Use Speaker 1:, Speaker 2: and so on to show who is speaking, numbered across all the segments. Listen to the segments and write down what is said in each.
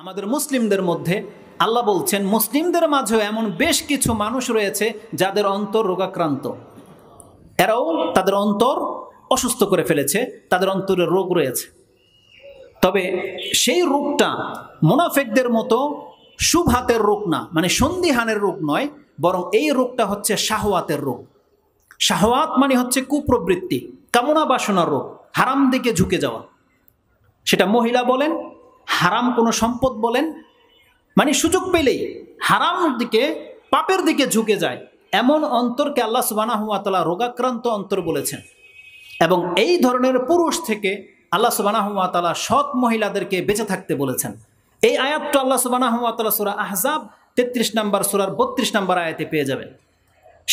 Speaker 1: আমাদের মুসলিমদের মধ্যে আল্লাহ বলছেন মুসলিমদের মাঝেও এমন বেশ কিছু মানুষ রয়েছে যাদের অন্তর রোগাক্রান্ত, এরাও তাদের অন্তর অসুস্থ করে ফেলেছে, তাদের অন্তরে রোগ রয়েছে। তবে সেই রোগটা মুনাফিকদের মতো শুভাতের রোগ না, মানে সন্দিহানের রোগ নয়, বরং এই রোগটা হচ্ছে শাহওয়াতের রোগ। শাহওয়াত মানে হচ্ছে কুপ্রবৃত্তি, কামনা বাসনার রোগ, হারাম দিকে ঝুঁকে যাওয়া। সেটা মহিলা বলেন, হারাম কোনো সম্পদ বলেন, মানে সুযোগ পেলেই হারাম দিকে, পাপের দিকে ঝুঁকে যায়, এমন অন্তরকে আল্লাহ সুবহানাহু ওয়া তাআলা রোগাক্রান্ত অন্তর বলেছেন। এবং এই ধরনের পুরুষ থেকে আল্লাহ সুবহানাহু ওয়া তাআলা সৎ মহিলাদেরকে বেঁচে থাকতে বলেছেন। এই আয়াতটা আল্লাহ সুবহানাহু ওয়া তাআলা সূরা আহজাব 33 নম্বর সূরার 32 নম্বর আয়াতে পেয়ে যাবেন।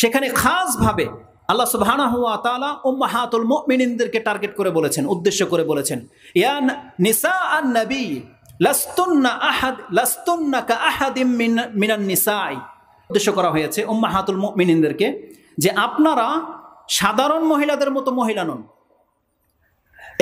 Speaker 1: সেখানে খাসভাবে আল্লাহ সুবহানাহু ওয়া তাআলা উম্মাহাতুল মুমিনিনদেরকে টার্গেট করে বলেছেন, উদ্দেশ্য করে বলেছেন, ইয়া নিসাআন নবী লাস্তুন্না কাআহাদিম মিনান নিসাই। উদ্দেশ্য করা হয়েছে উম্মাহাতুল মুমিনিনদেরকে, যে আপনারা সাধারণ মহিলাদের মতো মহিলা নন।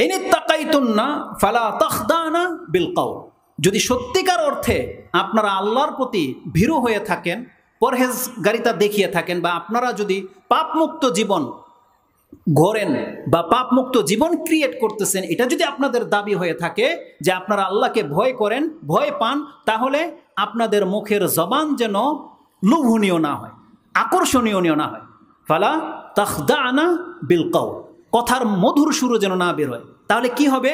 Speaker 1: ইনিত্তাকাইতুন্না ফালা তাখদানা বিল কাউল, যদি সত্যিকার অর্থে আপনারা আল্লাহর প্রতি ভীরু হয়ে থাকেন, পরহেজগারিতা দেখিয়ে থাকেন, বা আপনারা যদি পাপমুক্ত জীবন গড়েন বা পাপমুক্ত জীবন ক্রিয়েট করতেছেন, এটা যদি আপনাদের দাবি হয়ে থাকে যে আপনারা আল্লাহকে ভয় করেন, ভয় পান, তাহলে আপনাদের মুখের জবান যেন লোভনীয় না হয়, আকর্ষণীয় না হয়। ফালা তাখদানা বিল কাউল, কথার মধুর সুর যেন না বের হয়। তাহলে কি হবে?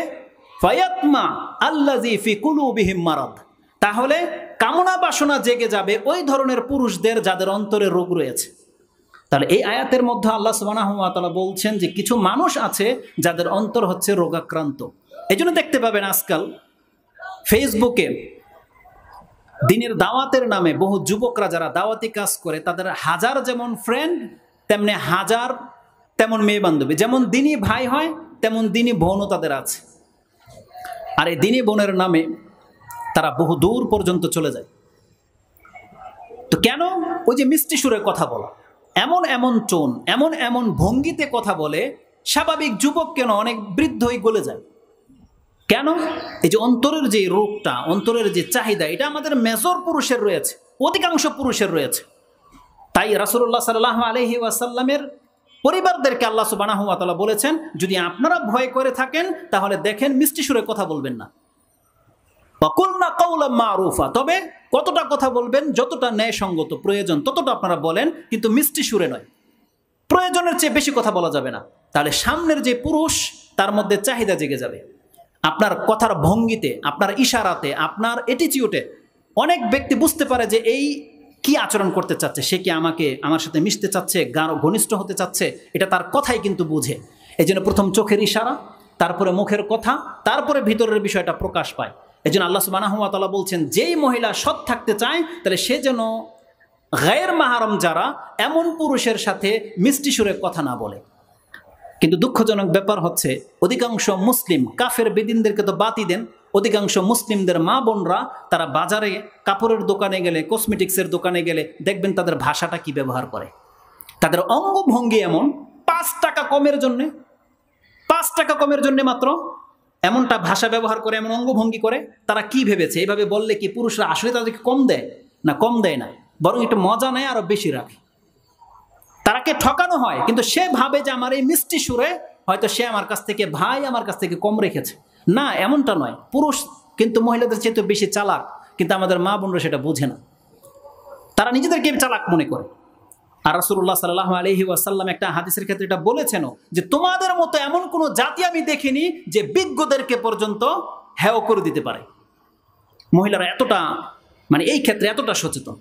Speaker 1: ফায়াতমা আল্লাযী ফি কুলুবিহিম মারাদ, তাহলে কামনা বাসনা জেগে যাবে ওই ধরনের পুরুষদের যাদের অন্তরে রোগ রয়েছে। তাহলে এই আয়াতের মধ্যে আল্লাহ সুবহানাহু ওয়া তাআলা বলছেন যে কিছু মানুষ আছে যাদের অন্তর হচ্ছে রোগাক্রান্ত। এই জন্য দেখতে পাবেন আজকাল ফেসবুকে দিনের দাওয়াতের নামে বহু যুবকরা যারা দাওয়াতি কাজ করে, তাদের হাজার যেমন ফ্রেন্ড তেমনি হাজার তেমন মেয়ে বান্ধবী, যেমন দিনী ভাই হয় তেমন দিনী বোনও তাদের আছে। আর এই দিনী বোনের নামে তারা বহু দূর পর্যন্ত চলে যায়। তো কেন? ওই যে মিষ্টি সুরে কথা বলা, এমন এমন টোন, এমন এমন ভঙ্গিতে কথা বলে, স্বাভাবিক যুবক কেন অনেক বৃদ্ধই গলে যায়। কেন? এই যে অন্তরের যে রোগটা, অন্তরের যে চাহিদা, এটা আমাদের মেজর পুরুষের রয়েছে, অধিকাংশ পুরুষের রয়েছে। তাই রাসূলুল্লাহ সাল্লাল্লাহু আলাইহি ওয়াসাল্লামের পরিবারদেরকে আল্লাহ সুবহানাহু ওয়া তাআলা বলেছেন, যদি আপনারা ভয় করে থাকেন তাহলে দেখেন মিষ্টি সুরে কথা বলবেন না। ওয়াকুলনা কাওলাম মারুফা, তবে কতটা কথা বলবেন, যতটা ন্যায়সঙ্গত প্রয়োজন ততটা আপনারা বলেন, কিন্তু মিষ্টি সুরে নয়। প্রয়োজনের চেয়ে বেশি কথা বলা যাবে না। তাহলে সামনের যে পুরুষ, তার মধ্যে চাহিদা জেগে যাবে। আপনার কথার ভঙ্গিতে, আপনার ইশারাতে, আপনার অ্যাটিটিউডে অনেক ব্যক্তি বুঝতে পারে যে এই কি আচরণ করতে চাচ্ছে, সে কি আমার সাথে মিশতে চাচ্ছে, ঘনিষ্ঠ হতে চাচ্ছে, এটা তার কথাই কিন্তু বুঝে। এই জন্য প্রথম চোখের ইশারা, তারপরে মুখের কথা, তারপরে ভিতরের বিষয়টা প্রকাশ পায়। এই জন্য আল্লাহ সুবহানাহু ওয়া তাআলা বলছেন, যেই মহিলা সৎ থাকতে চায় তাহলে সে যেন গায়ের মাহরম যারা, এমন পুরুষের সাথে মিষ্টি সুরে কথা না বলে। কিন্তু দুঃখজনক ব্যাপার হচ্ছে অধিকাংশ মুসলিম, কাফের বেদিনদেরকে তো বাতি দেন, অধিকাংশ মুসলিমদের মা বোনরা তারা বাজারে কাপড়ের দোকানে গেলে, কসমেটিক্সের দোকানে গেলে দেখবেন তাদের ভাষাটা কি ব্যবহার করে। তাদের অঙ্গভঙ্গি এমন, 5 টাকা কমের জন্যে, 5 টাকা কমের জন্যে মাত্র এমনটা ভাষা ব্যবহার করে, এমন অঙ্গভঙ্গি করে। তারা কি ভেবেছে, এইভাবে বললে কি পুরুষরা আসলে তাদেরকে কম দেয়? না, কম দেয় না, বরং একটু মজা নেয়, আরো বেশি রাখে। তারাকে ঠকানো হয়, কিন্তু সে ভাবে যে আমার এই মিষ্টি সুরে হয়তো সে আমার কাছ থেকে, ভাই আমার কাছ থেকে কম রেখেছে। না, এমনটা নয়। পুরুষ কিন্তু মহিলাদের চেয়ে তো বেশি চালাক, কিন্তু আমাদের মা বোনরা সেটা বুঝে না, তারা নিজেদেরকে চালাক মনে করে। আর রাসূলুল্লাহ সাল্লাল্লাহু আলাইহি ওয়াসাল্লাম একটা হাদিসের ক্ষেত্রে এটা বলেছেন যে তোমাদের মতো এমন কোনো জাতি আমি দেখিনি যে বিজ্ঞদেরকে পর্যন্ত হেয় করে দিতে পারে। মহিলারা এতটা, মানে এই ক্ষেত্রে এতটা সচেতন,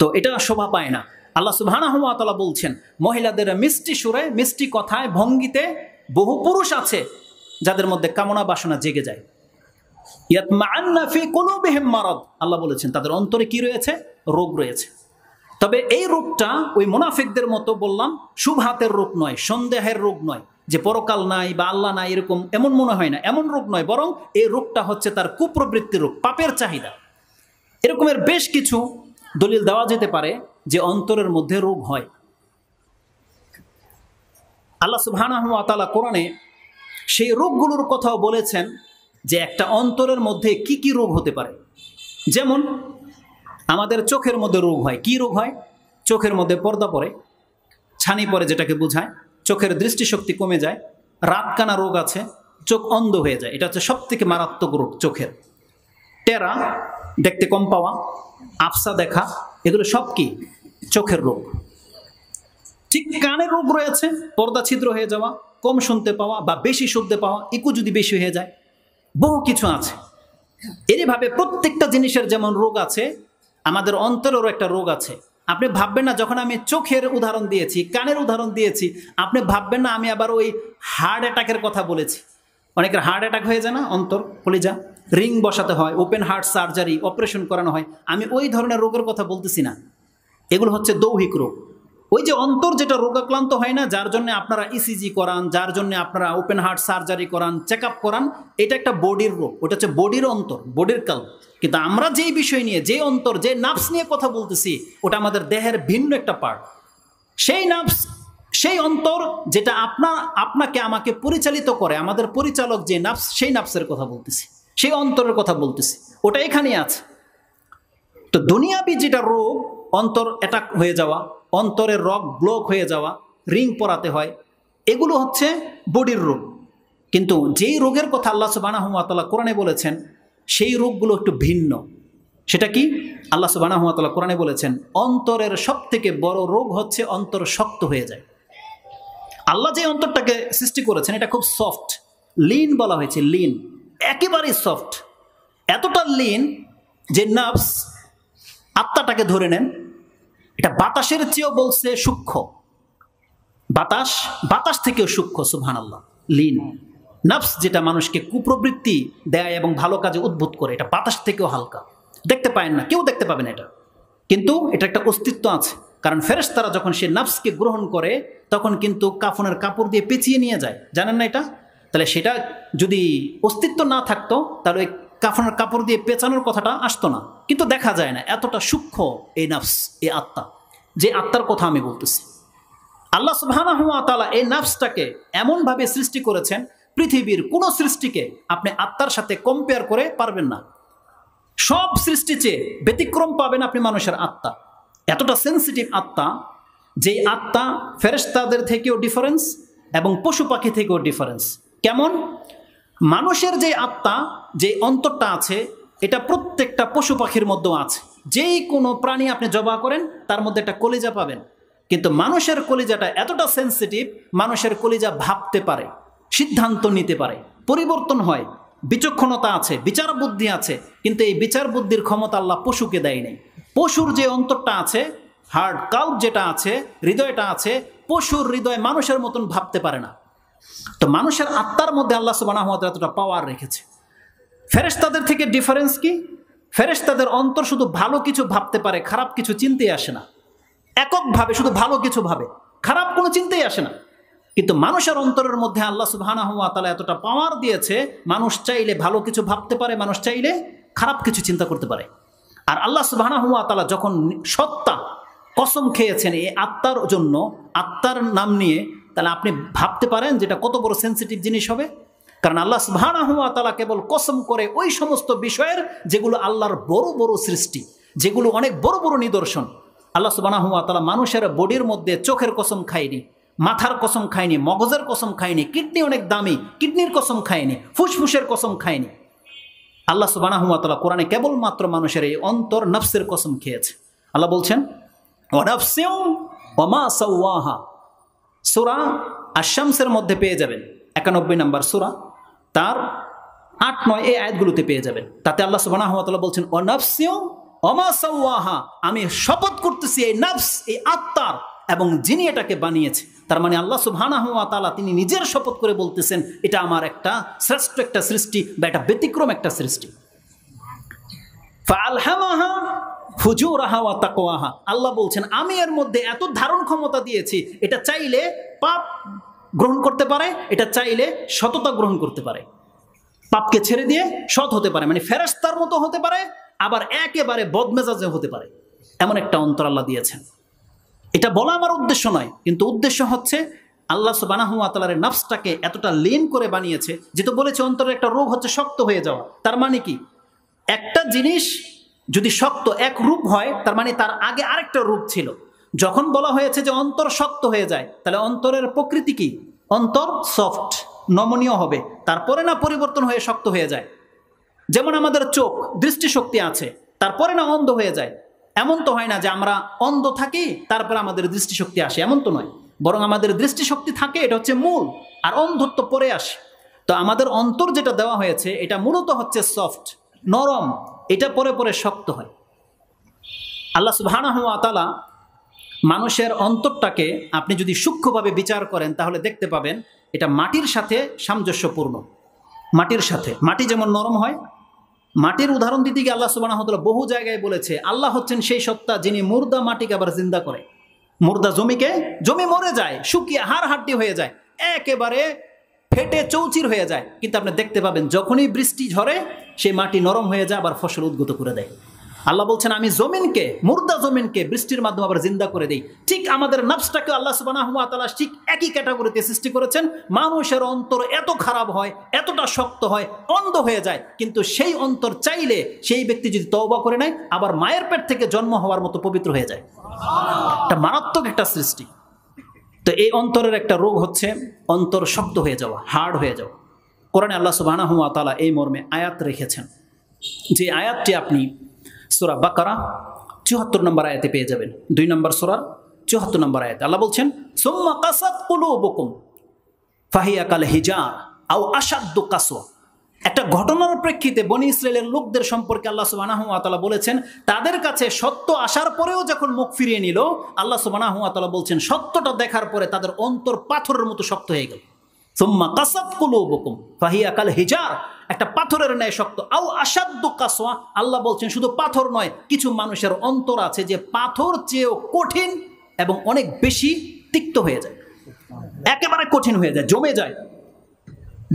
Speaker 1: তো এটা শোভা পায় না। আল্লাহ সুবহানাহু ওয়া তাআলা বলছেন, মহিলাদের মিষ্টি সুরে, মিষ্টি কথায়, ভঙ্গিতে বহু পুরুষ আছে যাদের মধ্যে কামনা বাসনা জেগে যায়। ইয়াতমাআন্না ফি কুলুবিহিম মারাদ, আল্লাহ বলেছেন তাদের অন্তরে কি রয়েছে? রোগ রয়েছে। তবে এই রোগটা ওই মুনাফিকদের মতো বললাম শুভাতের রোগ নয়, সন্দেহের রোগ নয়, যে পরকাল নাই বা আল্লাহ নাই এরকম এমন মনে হয় না, এমন রোগ নয়, বরং এই রোগটা হচ্ছে তার কুপ্রবৃত্তির রোগ, পাপের চাহিদা। এরকমের বেশ কিছু দলিল দেওয়া যেতে পারে যে অন্তরের মধ্যে রোগ হয়। আল্লাহ সুবহানাহু ওয়া তাআলা কোরআনে সেই রোগগুলোর কথাও বলেছেন যে একটা অন্তরের মধ্যে কি কি রোগ হতে পারে। যেমন আমাদের চোখের মধ্যে রোগ হয়। কি রোগ হয়? চোখের মধ্যে পর্দা পড়ে, ছানি পড়ে, যেটাকে বোঝায় চোখের দৃষ্টিশক্তি কমে যায়, রাতকানা রোগ আছে, চোখ অন্ধ হয়ে যায়। এটা হচ্ছে সব থেকে মারাত্মক রোগ চোখের। টেরা, দেখতে কম পাওয়া, আফসা দেখা, এগুলো সব কি চোখের রোগ। ঠিক কানের রোগ রয়েছে, পর্দা ছিদ্র হয়ে যাওয়া, কম শুনতে পাওয়া বা বেশি শুনতে পাওয়া, ইকু যদি বেশি হয়ে যায়, বহু কিছু আছে। এরইভাবে প্রত্যেকটা জিনিসের যেমন রোগ আছে, আমাদের অন্তরেরও একটা রোগ আছে। আপনি ভাববেন না, যখন আমি চোখের উদাহরণ দিয়েছি, কানের উদাহরণ দিয়েছি, আপনি ভাববেন না আমি আবার ওই হার্ট অ্যাটাকের কথা বলেছি। অনেকের হার্ট অ্যাটাক হয়ে যায় না, অন্তর কলিজা রিং বসাতে হয়, ওপেন হার্ট সার্জারি, অপারেশন করানো হয়। আমি ওই ধরনের রোগের কথা বলতেছি না। এগুলো হচ্ছে দৈহিক রোগ। ওই যে অন্তর যেটা রোগাক্রান্ত হয় না, যার জন্য আপনারা ইসিজি করান, যার জন্য আপনারা ওপেন হার্ট সার্জারি করান, চেক আপ করান, এটা একটা বডির রোগ। ওটা হচ্ছে বডির অন্তর, বডির কাল। কিন্তু আমরা যেই বিষয় নিয়ে, যে অন্তর, যে নার্ভস নিয়ে কথা বলতেছি, ওটা আমাদের দেহের ভিন্ন একটা পার্ট। সেই নার্ভস, সেই অন্তর যেটা আপনাকে আমাকে পরিচালিত করে, আমাদের পরিচালক যে নার্ভস, সেই নার্ভসের কথা বলতেছি, সেই অন্তরের কথা বলতেছি, ওটা এখানেই আছে। তো দুনিয়াবি যেটা রোগ, অন্তর অ্যাটাক হয়ে যাওয়া, অন্তরের রগ ব্লক হয়ে যাওয়া, রিং পরাতে হয়, এগুলো হচ্ছে বডির রোগ। কিন্তু যেই রোগের কথা আল্লাহ সুবহানাহু ওয়া তাআলা কোরআনে বলেছেন, সেই রোগগুলো একটু ভিন্ন। সেটা কি? আল্লাহ সুবহানাহু ওয়া তাআলা কোরআনে বলেছেন, অন্তরের সব থেকে বড় রোগ হচ্ছে অন্তর শক্ত হয়ে যায়। আল্লাহ যে অন্তরটাকে সৃষ্টি করেছেন, এটা খুব সফট, লিন বলা হয়েছে, লিন, একেবারেই সফট, এতটা লিন যে নার্ভস আত্মাটাকে ধরে নেন। এটা বাতাসের চেয়েও বলছে সূক্ষ্ম, বাতাস থেকেও সূক্ষ্ম। সুবহানাল্লাহ। লিন নাফস, যেটা মানুষকে কুপ্রবৃত্তি দেয় এবং ভালো কাজে উদ্বুদ্ধ করে, এটা বাতাস থেকেও হালকা। দেখতে পায় না, কেউ দেখতে পাবে না এটা, কিন্তু এটা একটা অস্তিত্ব আছে। কারণ ফেরেশতারা যখন সে নাফসকে গ্রহণ করে, তখন কিন্তু কাফনের কাপড় দিয়ে পেঁচিয়ে নিয়ে যায়, জানেন না এটা? তাহলে সেটা যদি অস্তিত্ব না থাকতো, তাহলে ওই কাফনের কাপড় দিয়ে পেঁচানোর কথাটা আসতো না। কিন্তু দেখা যায় না, এতটা সূক্ষ্ম এই নাফস, এই আত্মা, যে আত্মার কথা আমি বলতেছি। আল্লাহ সুবহানাহু ওয়া তাআলা এই নাফসটাকে এমনভাবে সৃষ্টি করেছেন, পৃথিবীর কোনো সৃষ্টিকে আপনি আত্মার সাথে কম্পেয়ার করে পারবেন না। সব সৃষ্টি চেয়ে ব্যতিক্রম পাবেন আপনি মানুষের আত্মা। এতটা সেন্সিটিভ আত্মা, যে আত্মা ফেরেশতাদের থেকেও ডিফারেন্স এবং পশু পাখি থেকেও ডিফারেন্স। কেমন? মানুষের যে আত্মা, যে অন্তরটা আছে, এটা প্রত্যেকটা পশু পাখির মধ্যেও আছে। যেই কোনো প্রাণী আপনি জবাই করেন, তার মধ্যে একটা কলিজা পাবেন। কিন্তু মানুষের কলিজাটা এতটা সেন্সিটিভ, মানুষের কলিজা ভাবতে পারে, সিদ্ধান্ত নিতে পারে, পরিবর্তন হয়, বিচক্ষণতা আছে, বিচার বুদ্ধি আছে। কিন্তু এই বিচার বুদ্ধির ক্ষমতা আল্লাহ পশুকে দেয় নাই। পশুর যে অন্তরটা আছে, হার্ট কাল্ব যেটা আছে, হৃদয়টা আছে, পশুর হৃদয় মানুষের মতন ভাবতে পারে না। তো মানুষের আত্মার মধ্যে আল্লাহ সুবহানাহু ওয়া তাআলা এতটা পাওয়ার রেখেছে। ফেরেশতাদের থেকে ডিফারেন্স কি? ফেরেশতাদের অন্তর শুধু ভালো কিছু ভাবতে পারে, খারাপ কিছু চিন্তাই আসে না। এককভাবে শুধু ভালো কিছু ভাবে, খারাপ কোনো চিন্তাই আসে না। কিন্তু মানুষের অন্তরের মধ্যে আল্লাহ সুবহানাহু ওয়া তাআলা এতটা পাওয়ার দিয়েছে, মানুষ চাইলে ভালো কিছু ভাবতে পারে, মানুষ চাইলে খারাপ কিছু চিন্তা করতে পারে। আর আল্লাহ সুবহানাহু ওয়া তাআলা যখন সত্তা কসম খেয়েছেন এই আত্মার জন্য, আত্মার নাম নিয়ে, তাহলে আপনি ভাবতে পারেন যেটা কত বড় সেন্সিটিভ জিনিস হবে। কারণ আল্লাহ সুবহানাহু ওয়া তাআলা কেবল কসম করে ওই সমস্ত বিষয়ের যেগুলো আল্লাহর বড় বড় সৃষ্টি, যেগুলো অনেক বড় বড় নিদর্শন। আল্লাহ সুবহানাহু ওয়া তাআলা মানুষের বডির মধ্যে চোখের কসম খায়নি, মাথার কসম খায়নি, মগজের কসম খায়নি, কিডনি অনেক দামি, কিডনির কসম খায়নি, ফুসফুসের কসম খায়নি। আল্লাহ সুবহানাহু ওয়া তাআলা কোরআনে কেবলমাত্র মানুষের এই অন্তর নফসের কসম খেয়েছে। আল্লাহ বলছেন, ওয়া নাফসিন ওয়া মা সাওয়াহা, সূরা আশ-শামসের মধ্যে পেয়ে যাবেন, 91 নম্বর সূরা, তার 8-9 এই আয়াতগুলোতে পেয়ে যাবেন। তাতে আল্লাহ সুবহানাহু ওয়া তাআলা বলছেন, ওয়া নাফসিন ওয়া মা সাওয়াহা, আমি শপথ করতেছি এই নফস, এই আত্মার, এবং যিনি এটাকে বানিয়েছে। তার মানে আল্লাহ সুবহানাহু ওয়া তাআলা তিনি নিজের শপথ করে বলতেছেন, এটা আমার একটা শ্রেষ্ঠ একটা সৃষ্টি বা এটা ব্যতিক্রম একটা সৃষ্টি। ফাআলহামাহা ফুজুরাহা ওয়া তাকওয়াহা, আল্লাহ বলছেন আমি এর মধ্যে এত ধারণ ক্ষমতা দিয়েছি, এটা চাইলে পাপ গ্রহণ করতে পারে, এটা চাইলে সততা গ্রহণ করতে পারে, পাপকে ছেড়ে দিয়ে সৎ হতে পারে, মানে ফেরেশতার মতো হতে পারে, আবার একেবারে বদমেজাজে হতে পারে। এমন একটা অন্তর আল্লাহ দিয়েছেন। এটা বলা আমার উদ্দেশ্য নয়, কিন্তু উদ্দেশ্য হচ্ছে আল্লাহ সুবহানাহু ওয়া তাআলার নফসটাকে এতটা লীন করে বানিয়েছে, যেটা বলেছে অন্তরের একটা রোগ হচ্ছে শক্ত হয়ে যাওয়া। তার মানে কি, একটা জিনিস যদি শক্ত এক রূপ হয়, তার মানে তার আগে আরেকটা রূপ ছিল। যখন বলা হয়েছে যে অন্তর শক্ত হয়ে যায়, তাহলে অন্তরের প্রকৃতি কি? অন্তর সফট, নমনীয় হবে, তারপরে না পরিবর্তন হয়ে শক্ত হয়ে যায়। যেমন আমাদের চোখ, দৃষ্টিশক্তি আছে, তারপরে না অন্ধ হয়ে যায়। এমন তো হয় না যে আমরা অন্ধ থাকি তারপরে আমাদের দৃষ্টিশক্তি আসে, এমন তো নয়। বরং আমাদের দৃষ্টিশক্তি থাকে, এটা হচ্ছে মূল, আর অন্ধত্ব পরে আসে। তো আমাদের অন্তর যেটা দেওয়া হয়েছে এটা মূলত হচ্ছে সফট, নরম, এটা পরে পরে শক্ত হয়। আল্লাহ সুবহানাহু ওয়া তাআলা মানুষের অন্তরটাকে আপনি যদি সূক্ষ্মভাবে বিচার করেন তাহলে দেখতে পাবেন এটা মাটির সাথে সামঞ্জস্যপূর্ণ। মাটির সাথে, মাটি যেমন নরম হয়, মাটির উদাহরণ দিতে গিয়ে আল্লাহ সুবহানাহু ওয়া তাআলা বহু জায়গায় বলেছে আল্লাহ হচ্ছেন সেই সত্তা যিনি মুর্দা মাটিকে আবার জিন্দা করে। মুর্দা জমিকে, জমি মরে যায়, শুকিয়ে হাড় হাড্ডি হয়ে যায়, একেবারে ফেটে চৌচির হয়ে যায়, কিন্তু আপনি দেখতে পাবেন যখনই বৃষ্টি ঝরে সেই মাটি নরম হয়ে যায়, আবার ফসল উদ্গত করে দেয়। আল্লাহ বলছেন আমি জমিনকে, মুর্দা জমিনকে বৃষ্টির মাধ্যমে আবার জিন্দা করে দেই। ঠিক আমাদের নফসটাকে আল্লাহ সুবহানাহু ওয়া তাআলা ঠিক একই ক্যাটাগরিতে সৃষ্টি করেছেন। মানুষের অন্তর এত খারাপ হয়, এতটা শক্ত হয়, অন্ধ হয়ে যায়, কিন্তু সেই অন্তর চাইলে সেই ব্যক্তি যদি তওবা করে নেয় আবার মায়ের পেট থেকে জন্ম হওয়ার মতো পবিত্র হয়ে যায়। এটা মারাত্মক একটা সৃষ্টি। তো এই অন্তরের একটা রোগ হচ্ছে অন্তর শক্ত হয়ে যাওয়া, হার্ড হয়ে যাওয়া। কোরআনে আল্লাহ সুবহানাহু ওয়া তাআলা এই মর্মে আয়াত রেখেছেন, যে আয়াতটি আপনি সূরা বাকারা ৭৪ নম্বর আয়াতে পেয়ে যাবেন। ২ নম্বর সূরার ৭৪ নম্বর আয়াতে আল্লাহ বলছেন সুম্মা কাসাত কুলুবুকুম ফাহিয়া কাল হিজার আও আশাদ্দু কাসওয়া। একটা ঘটনার প্রেক্ষিতে বনি ইসরায়েলের লোকদের সম্পর্কে আল্লাহ সুবহানাহু ওয়া তাআলা বলেছেন তাদের কাছে সত্য আসার পরেও যখন মুখ ফিরিয়ে নিল, আল্লাহ সুবহানাহু ওয়া তাআলা বলছেন সত্যটা দেখার পরে তাদের অন্তর পাথরের মতো শক্ত হয়ে গেল। সুম্মা কাসাত কুলুবুকুম ফাহিয়া কাল হিজার, একটা পাথরের ন্যায় শক্ত। আও আশাদ্দু কাসওয়া, আল্লাহ বলছেন শুধু পাথর নয়, কিছু মানুষের অন্তর আছে যে পাথর চেয়েও কঠিন এবং অনেক বেশি তিক্ত হয়ে যায়, একেবারে কঠিন হয়ে যায়, জমে যায়।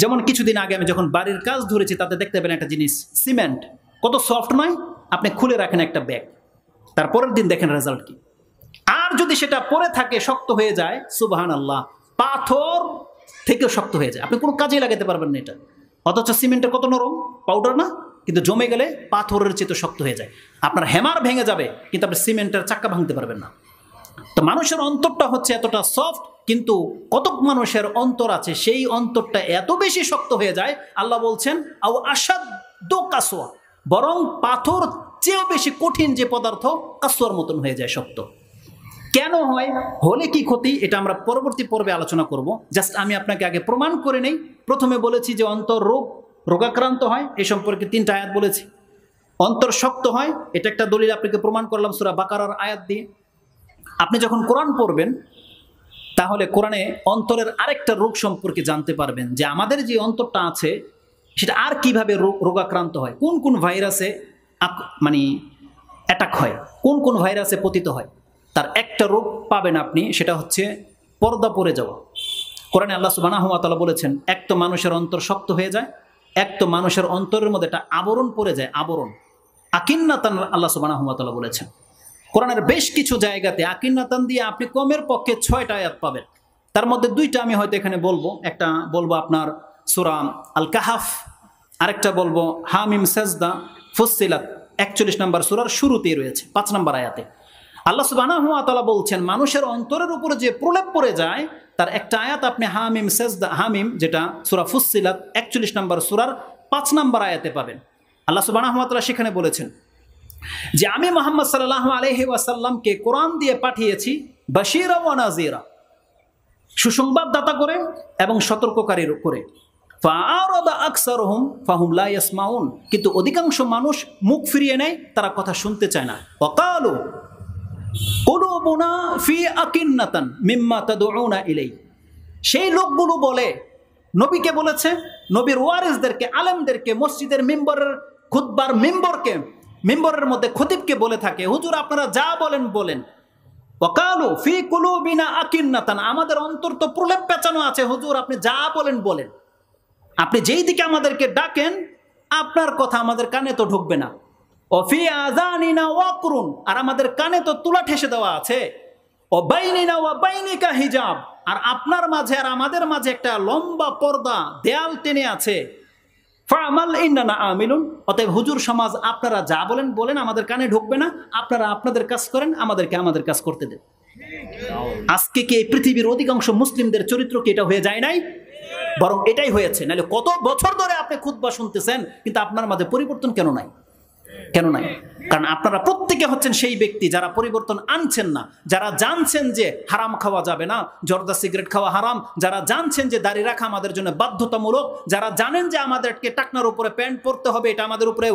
Speaker 1: যেমন কিছুদিন আগে আমি যখন বাড়ির কাজ ধরেছি তাতে দেখতে পেলেন একটা জিনিস, সিমেন্ট কত সফট নয়, আপনি খুলে রাখেন একটা ব্যাগ, তারপরের দিন দেখেন রেজাল্ট কি। আর যদি সেটা পরে থাকে শক্ত হয়ে যায়, সুবহানাল্লাহ, পাথর থেকেও শক্ত হয়ে যায়, আপনি কোনো কাজেই লাগাতে পারবেন না এটা। অথচ সিমেন্টের কত নরম, পাউডার না, কিন্তু জমে গেলে পাথরের চেয়ে শক্ত হয়ে যায়। আপনার হ্যামার ভেঙে যাবে কিন্তু আপনি সিমেন্টের চাক্কা ভাঙতে পারবেন না। তো মানুষের অন্তরটা হচ্ছে এতটা সফট, কিন্তু কতক মানুষের অন্তর আছে সেই অন্তরটা এত বেশি শক্ত হয়ে যায়, আল্লাহ বলছেন আও আশাদ্দু কাসওয়া, বরং পাথর চেয়েও বেশি কঠিন যে পদার্থ কাসওয়ার মতন হয়ে যায় শক্ত। কেন হয়, হলে কি ক্ষতি, এটা আমরা পরবর্তী পর্বে আলোচনা করব। জাস্ট আমি আপনাকে আগে প্রমাণ করে নেই। প্রথমে বলেছি যে অন্তর রোগাক্রান্ত হয়, এই সম্পর্কে 3টা আয়াত বলেছি। অন্তর শক্ত হয়, এটা একটা দলিল আপনাকে প্রমাণ করলাম সূরা বাকারার আয়াত দিয়ে। আপনি যখন কোরআন পড়বেন তাহলে কোরআনে অন্তরের আরেকটা রোগ সম্পর্কে জানতে পারবেন, যে আমাদের যে অন্তরটা আছে সেটা আর কিভাবে রোগাক্রান্ত হয়, কোন কোন ভাইরাসে মানে অ্যাটাক হয়, কোন কোন ভাইরাসে পতিত হয়। তার একটা রোগ পাবেন আপনি, সেটা হচ্ছে পর্দা পড়ে যাওয়া। কোরআনে আল্লাহ সুবহানাহু ওয়া তাআলা বলেছেন এক তো মানুষের অন্তর শক্ত হয়ে যায়, এক তো মানুষের অন্তরের মধ্যে একটা আবরণ পড়ে যায়, আবরণ, আকিন্নাতান আল্লাহ সুবহানাহু ওয়া তাআলা বলেছেন। কোরআনের বেশ কিছু জায়গাতে আকিন্নাতান দিয়ে আপনি কমের পক্ষে 6টা আয়াত পাবেন। তার মধ্যে 2টা আমি হয়তো এখানে বলবো, একটা বলবো আপনার সূরা আল কাহাফ, আরেকটা বলবো হামিম সাজদা ফুসসিলাত 41 নম্বর সূরার শুরুতেই রয়েছে 5 নম্বর আয়াতে। আল্লাহ সুবহানাহু ওয়া তাআলা বলছেন মানুষের অন্তরের উপরে যে প্রলেপ পড়ে যায় তার একটা আয়াত আপনি হামিম সাজদা, হামিম যেটা সূরা ফুসসিলাত 41 নম্বর সূরার 5 নম্বর আয়াতে পাবেন। আল্লাহ সুবহানাহু ওয়া তাআলা সেখানে বলেছেন যে আমি মুহাম্মদ সাল্লাল্লাহু আলাইহি ওয়াসাল্লামকে কোরআন দিয়ে পাঠিয়েছি বাশীরা ওয়া নাযীরা, সুসংবাদদাতা করে এবং সতর্ককারী করে। ফাআরাদা আকসারুহুম ফাহুম লা ইয়াসমাউন, কিন্তু অধিকাংশ মানুষ মুখ ফিরিয়ে নেয়, তারা কথা শুনতে চায় না। ওয়াকালু কুলুবুনা ফি আকিন্নাতান মিম্মা তাদউনা ইলাই, সেই লোকগুলো বলে, নবীকে বলেছে, নবীর ওয়ারিসদেরকে, আলেমদেরকে, মসজিদের মিম্বরের খুতবার মিম্বরের মধ্যে খতিবকে বলে থাকে, হুজুর আপনারা যা বলেন বলেন। ওয়াকালু ফি কুলুবিনা আকিন্নাতান, আমাদের অন্তর তো প্রলেপ পেঁচানো আছে, হুজুর আপনি যা বলেন বলেন, আপনি যেই দিকে আমাদেরকে ডাকেন আপনার কথা আমাদের কানে তো ঢুকবে না। ওফি আযানিনা ওয়াকরুন, আর আমাদের কানে তো তুলা ঠেসে দেওয়া আছে। ও বাইনিনা ওয়া বাইনিকা হিজাব, আর আপনার মাঝে আর আমাদের মাঝে একটা লম্বা পর্দা দেয়াল টেনে আছে। ফামাল ইন্নানা আমিলুন, অতএব হুজুর সমাজ আপনারা যা বলেন বলেন, আমাদের কানে ঢুকবে না, আপনারা আপনাদের কাজ করেন, আমাদেরকে আমাদের কাজ করতে দেন। আজকে কি এই পৃথিবীর অধিকাংশ মুসলিমদের চরিত্র কি এটা হয়ে যায় নাই? বরং এটাই হয়েছে। নাহলে কত বছর ধরে আপনি খুতবা শুনতেছেন কিন্তু আপনার মাঝে পরিবর্তন কেন নাই? কেন নাই? কারণ আপনারা প্রত্যেকে হচ্ছেন সেই ব্যক্তি যারা পরিবর্তন আনছেন না, যারা জানছেন যে হারাম খাওয়া যাবে না, জর্দা সিগারেট খাওয়া হারাম, যারা জানছেন যে দাড়ি রাখা আমাদের জন্য বাধ্যতামূলক, যারা জানেন যে আমাদেরকে টাকনার উপরে প্যান্ট পরতে হবে, এটা আমাদের উপরে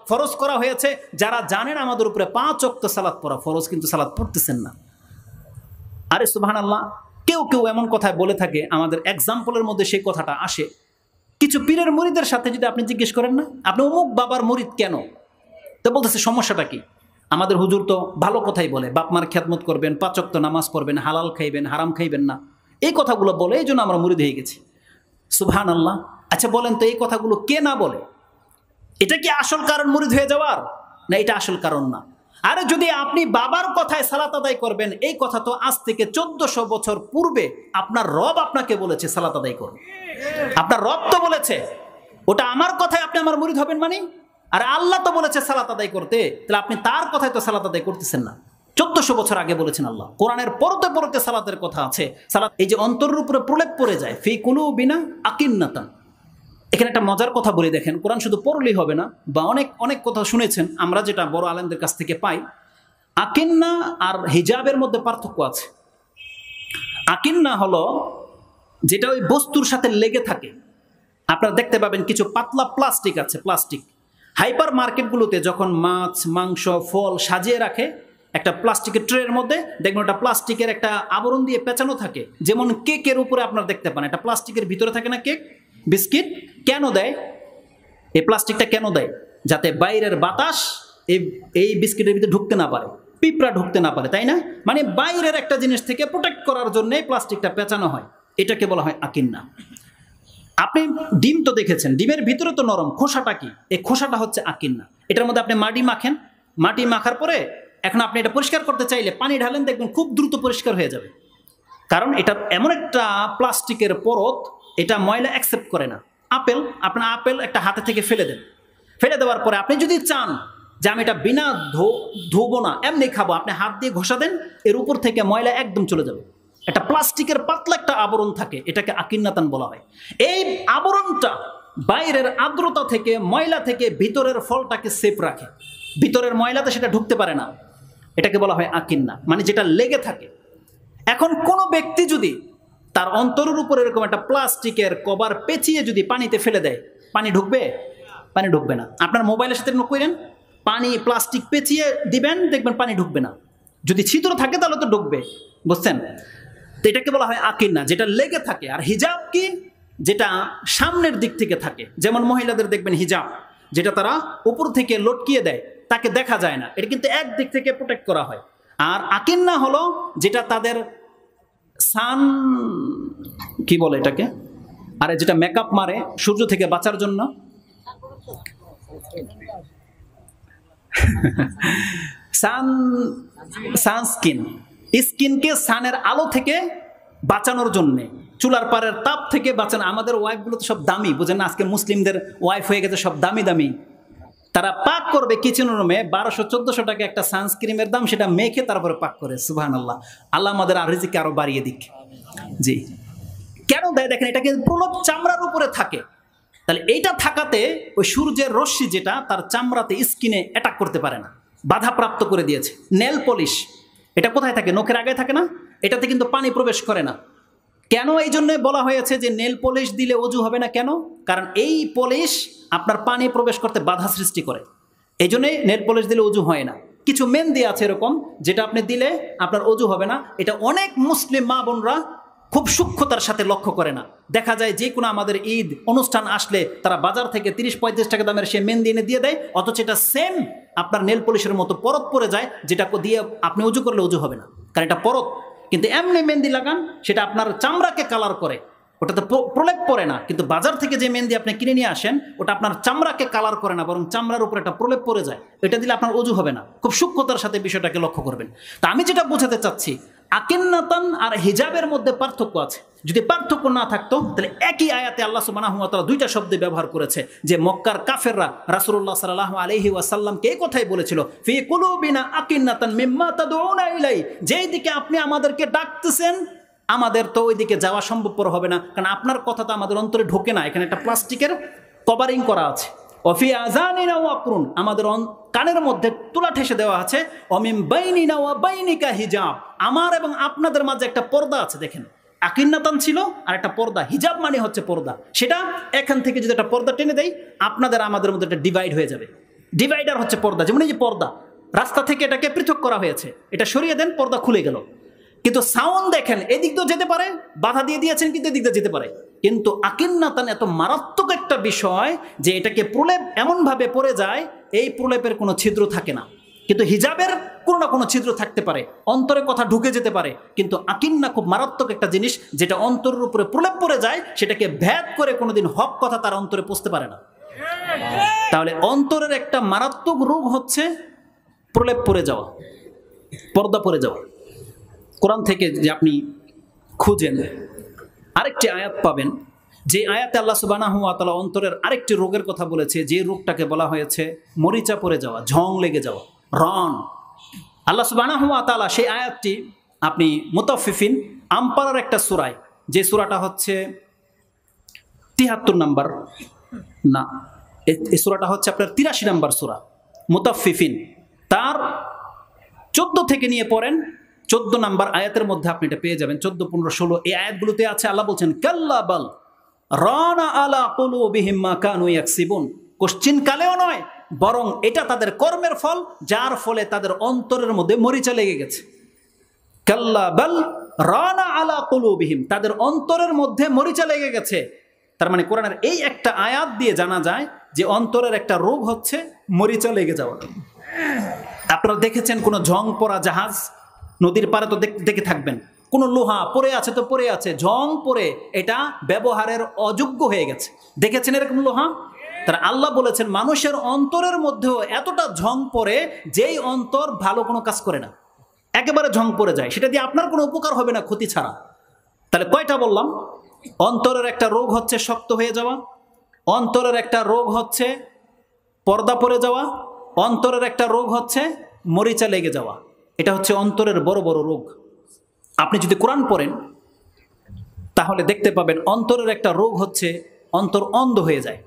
Speaker 1: ফরজ করা হয়েছে, যারা জানেন আমাদের উপরে 5 ওয়াক্ত সালাত পড়া ফরজ, কিন্তু সালাত পড়তেছেন না। আরে সুবহানাল্লাহ, কেউ কেউ এমন কথায় বলে থাকে, আমাদের এক্সাম্পলের মধ্যে সেই কথাটা আসে। কিছু পীরের মুরিদের সাথে যদি আপনি জিজ্ঞেস করেন না আপনি অমুক বাবার মুরিদ কেন, তো বলতেছে সমস্যাটা কি? আমাদের হুজুর তো ভালো কথাই বলে, বাপ মার খেদমত করবেন, 5 ওয়াক্ত নামাজ পড়বেন, হালাল খাইবেন, হারাম খাইবেন না, এই কথাগুলো বলে, এই জন্য আমরা মুরিদ হয়ে গেছি। সুবহানাল্লাহ। আচ্ছা বলেন তো এই কথাগুলো কে না বলে? এটা কি আসল কারণ মুরিদ হয়ে যাওয়ার? না, এটা আসল কারণ না। আরে যদি আপনি বাবার কথায় সালাত আদায় করবেন, এই কথা তো আজ থেকে 1400 বছর পূর্বে আপনার রব আপনাকে বলেছে সালাত আদায় করুন। আপনার রব তো বলেছে, ওটা আমার কথায় আপনি আমার মুরিদ হবেন মানে? আর আল্লাহ তো বলেছে সালাত আদায় করতে, তাহলে আপনি তার কথায় তো সালাত আদায় করতেছেন না। 1400 বছর আগে বলেছেন আল্লাহ। কোরআনের পরতে পরতে সালাতের কথা আছে। সালাত এই যে অন্তরের উপরে প্রলেপ পড়ে যায়, ফি কুলুবিনা আকিন্নাতান। এখানে একটা মজার কথা বলে দেখেন, কোরআন শুধু পড়লেই হবে না, বা অনেক অনেক কথা শুনেছেন আমরা, যেটা বড় আলেমদের কাছ থেকে পাই। আকিন্না আর হিজাবের মধ্যে পার্থক্য আছে। আকিন্না হলো যেটা ওই বস্তুর সাথে লেগে থাকে। আপনারা দেখতে পাবেন কিছু পাতলা প্লাস্টিক আছে, প্লাস্টিক হাইপার মার্কেটগুলোতে যখন মাছ, মাংস, ফল সাজিয়ে রাখে একটা প্লাস্টিকের ট্রের মধ্যে, দেখবেন ওটা প্লাস্টিকের একটা আবরণ দিয়ে পেঁচানো থাকে। যেমন কেকের উপরে আপনারা দেখতে পান একটা প্লাস্টিকের ভিতরে থাকে না কেক, বিস্কিট। কেন দেয় এই প্লাস্টিকটা? কেন দেয়? যাতে বাইরের বাতাস এই বিস্কিটের ভিতরে ঢুকতে না পারে, পিঁপড়া ঢুকতে না পারে, তাই না? মানে বাইরের একটা জিনিস থেকে প্রোটেক্ট করার জন্য প্লাস্টিকটা পেঁচানো হয়। এটাকে বলা হয় আকিন্না। আপনি ডিম তো দেখেছেন, ডিমের ভিতরে তো নরম, খোসাটা কি? এই খোসাটা হচ্ছে আকিন্না। এটার মধ্যে আপনি মাটি মাখেন, মাটি মাখার পরে এখন আপনি এটা পরিষ্কার করতে চাইলে পানি ঢালেন, দেখবেন খুব দ্রুত পরিষ্কার হয়ে যাবে। কারণ এটা এমন একটা প্লাস্টিকের পরত, এটা ময়লা অ্যাকসেপ্ট করে না। আপনার আপেল একটা হাতে থেকে ফেলে দেন, ফেলে দেওয়ার পরে আপনি যদি চান যে আমি এটা বিনা ধোবো না, এমনি খাবো, আপনি হাত দিয়ে ঘষা দেন, এর উপর থেকে ময়লা একদম চলে যাবে। একটা প্লাস্টিকের পাতলা একটা আবরণ থাকে, এটাকে আকিন্নাতান বলা হয়। এই আবরণটা বাইরের আর্দ্রতা থেকে, ময়লা থেকে ভিতরের ফলটাকে সেফ রাখে, ভিতরের ময়লাতে সেটা ঢুকতে পারে না। এটাকে বলা হয় আকিন্না, মানে যেটা লেগে থাকে। এখন কোনো ব্যক্তি যদি তার অন্তরের উপর এরকম একটা প্লাস্টিকের কভার পেঁচিয়ে যদি পানিতে ফেলে দেয়, পানি ঢুকবে? পানি ঢুকবে না। আপনার মোবাইলের সাথে করেন, পানি প্লাস্টিক পেঁচিয়ে দিবেন, দেখবেন পানি ঢুকবে না। যদি ছিদ্র থাকে তাহলে তো ঢুকবে, বুঝছেন? তো এটাকে বলা হয় আকিন্না, যেটা লেগে থাকে। আর হিজাব কি? যেটা সামনের দিক থেকে থাকে। যেমন মহিলাদের দেখবেন হিজাব, যেটা তারা উপর থেকে লটকিয়ে দেয়, তাকে দেখা যায় না, এটা কিন্তু এক দিক থেকে প্রোটেক্ট করা হয়। আর আকিন্না হলো যেটা তাদের সান কি বলে এটাকে, আরে যেটা মেকআপ মারে সূর্য থেকে বাঁচার জন্য, সানস্ক্রিন, স্কিনকে সানের আলো থেকে বাঁচানোর জন্যে, চুলার পাড়ের তাপ থেকে বাঁচানো। আমাদের ওয়াইফগুলো তো সব দামি, বুঝেন না? আজকে মুসলিমদের ওয়াইফ হয়ে গেছে সব দামি দামি। তারা পাক করবে কিচেন রুমে, 1200-1400 টাকা একটা সানস্ক্রিনের দাম, সেটা মেখে তারপরে পাক করে। সুবহানাল্লাহ। আল্লাহ আমাদের আর রিজিকে আরো বাড়িয়ে দিক। জি, কেন দেয় দেখেন, এটা কিন্তু প্রলব চামড়ার উপরে থাকে। তাহলে এইটা থাকাতে ওই সূর্যের রশ্মি যেটা তার চামড়াতে, স্কিনে অ্যাটাক করতে পারে না, বাধাপ্রাপ্ত করে দিয়েছে। নেল পলিশ, এটা কোথায় থাকে? নখের আগে থাকে না? এটাতে কিন্তু পানি প্রবেশ করে না। কেন? এই জন্য বলা হয়েছে যে নেল পলিশ দিলে অজু হবে না। কেন? কারণ এই পলিশ আপনার পানি প্রবেশ করতে বাধা সৃষ্টি করে, এই জন্যই নেল পলিশ দিলে অজু হয় না। কিছু মেহেন্দি আছে এরকম, যেটা আপনি দিলে আপনার অজু হবে না। এটা অনেক মুসলিম মা বোনরা খুব সূক্ষ্মতার সাথে লক্ষ্য করে না। দেখা যায় যে কোনো আমাদের ঈদ অনুষ্ঠান আসলে তারা বাজার থেকে 30-35 টাকা দামের সে মেহেন্দি এনে দিয়ে দেয়, অথচ এটা সেম আপনার নেল পলিশের মতো পরত পরে যায়, যেটা দিয়ে আপনি অজু করলে অজু হবে না, কারণ এটা পরত। কিন্তু এমনি মেহেন্দি লাগান, সেটা আপনার চামড়াকে কালার করে, ওটাতে প্রলেপ পড়ে না। কিন্তু বাজার থেকে যে মেহেন্দি আপনি কিনে নিয়ে আসেন, ওটা আপনার চামড়াকে কালার করে না, বরং চামড়ার উপর একটা প্রলেপ পড়ে যায়। এটা দিলে আপনার অজু হবে না। খুব সূক্ষ্মতার সাথে বিষয়টাকে লক্ষ্য করবেন। তা আমি যেটা বোঝাতে চাচ্ছি, আকিন্নাতান আর হিজাবের মধ্যে পার্থক্য আছে। যদি পার্থক্য না থাকতো তাহলে একই আয়াতে আল্লাহ সুবহানাহু ওয়া তাআলা দুইটা শব্দ ব্যবহার করেছে, যে মক্কার কাফেররা রাসূলুল্লাহ সাল্লাল্লাহু আলাইহি ওয়াসাল্লামকে এই কথাই বলেছিল, ফি কুলুবিনা আকিন্নাতান মিম্মা তাদউনা ইলাই, যেই দিকে আপনি আমাদেরকে ডাকতেছেন আমাদের তো ওই দিকে যাওয়া সম্ভবপর হবে না, কারণ আপনার কথা তো আমাদের অন্তরে ঢোকে না, এখানে একটা প্লাস্টিকের কভারিং করা আছে। অফি আযানিনা ওয়াকরুন, আমাদের কানের মধ্যে তুলা ঠেসে দেওয়া আছে। অমিন বাইনিনা ওয়া বাইনিকা হিজাব, আমার এবং আপনাদের মাঝে একটা পর্দা আছে। দেখেন, আকিন্নাতান ছিল আর একটা পর্দা, হিজাব মানে হচ্ছে পর্দা। সেটা এখান থেকে যদি একটা পর্দা টেনে দেয় আপনাদের আমাদের মধ্যে একটা ডিভাইড হয়ে যাবে। ডিভাইডার হচ্ছে পর্দা, যেমন এই যে পর্দা, রাস্তা থেকে এটাকে পৃথক করা হয়েছে, এটা সরিয়ে দেন, পর্দা খুলে গেল। কিন্তু সাউন্ড দেখেন, এদিক দিয়েও যেতে পারে, বাধা দিয়ে দিয়েছেন কিন্তু এদিক দিয়ে যেতে পারে। কিন্তু আকিন্নাতান এত মারাত্মক একটা বিষয় যে এটাকে প্রলেপ এমনভাবে পড়ে যায়, এই প্রলেপের কোনো ছিদ্র থাকে না। কিন্তু হিজাবের কোনো না কোনো ছিদ্র থাকতে পারে, অন্তরে কথা ঢুকে যেতে পারে। কিন্তু আকিন্না খুব মারাত্মক একটা জিনিস, যেটা অন্তরের উপরে প্রলেপ পড়ে যায়, সেটাকে ভেদ করে কোনোদিন হক কথা তার অন্তরে পৌঁছতে পারে না। তাহলে অন্তরের একটা মারাত্মক রোগ হচ্ছে প্রলেপ পড়ে যাওয়া, পর্দা পড়ে যাওয়া। কোরআন থেকে যে আপনি খুঁজেন আরেকটি আয়াত পাবেন, যে আয়াতে আল্লাহ সুবহানাহু ওয়া তাআলা অন্তরের আরেকটি রোগের কথা বলেছে, যে রোগটাকে বলা হয়েছে মরিচা পড়ে যাওয়া, ঝং লেগে যাওয়া, রন। আল্লাহ সুবহানাহু ওয়া তাআলা সেই আয়াতটি আপনি মুতাফফিফিন আমপারার একটা সূরায়, যে সূরাটা হচ্ছে 73 নম্বর, না এই সূরাটা হচ্ছে আপনার 83 নম্বর সূরা মুতাফফিফিন, তার 14 থেকে নিয়ে পড়েন 14 নম্বর আয়াতের মধ্যে আপনি এটা পেয়ে যাবেন। 14, 15, 16 এই আয়াতগুলোতে আছে, আল্লাহ বলছেন কাল্লা বাল রানা আলা কুলুবিহিম মা কানু ইয়াকসিবুন, কোশ্চিন কালেও নয়, বরং এটা তাদের কর্মের ফল, যার ফলে তাদের অন্তরের মধ্যে মরিচা লেগে গেছে। কাল্লা বাল রানা আলা কুলুবিহিম, তাদের অন্তরের মধ্যে মরিচা লেগে গেছে। তার মানে কোরআনের এই একটা আয়াত দিয়ে জানা যায় যে অন্তরের একটা রোগ হচ্ছে মরিচা লেগে যাওয়া। আপনারা দেখেছেন কোনো ঝং পড়া জাহাজ নদীর পাড়ে তো দেখে থাকবেন, কোনো লোহা পড়ে আছে তো পড়ে আছে, ঝং পড়ে এটা ব্যবহারের অযোগ্য হয়ে গেছে। দেখেছেন এরকম লোহা? তারা আল্লাহ বলেছেন মানুষের অন্তরের মধ্যেও এতটা ঝং পড়ে, যেই অন্তর ভালো কোনো কাজ করে না, একেবারে ঝং পড়ে যায়, সেটা দিয়ে আপনার কোনো উপকার হবে না ক্ষতি ছাড়া। তাহলে কয়টা বললাম? অন্তরের একটা রোগ হচ্ছে শক্ত হয়ে যাওয়া, অন্তরের একটা রোগ হচ্ছে পর্দা পড়ে যাওয়া, অন্তরের একটা রোগ হচ্ছে মরিচা লেগে যাওয়া। এটা হচ্ছে অন্তরের বড় বড় রোগ। আপনি যদি কোরআন পড়েন তাহলে দেখতে পাবেন অন্তরের একটা রোগ হচ্ছে অন্তর অন্ধ হয়ে যায়।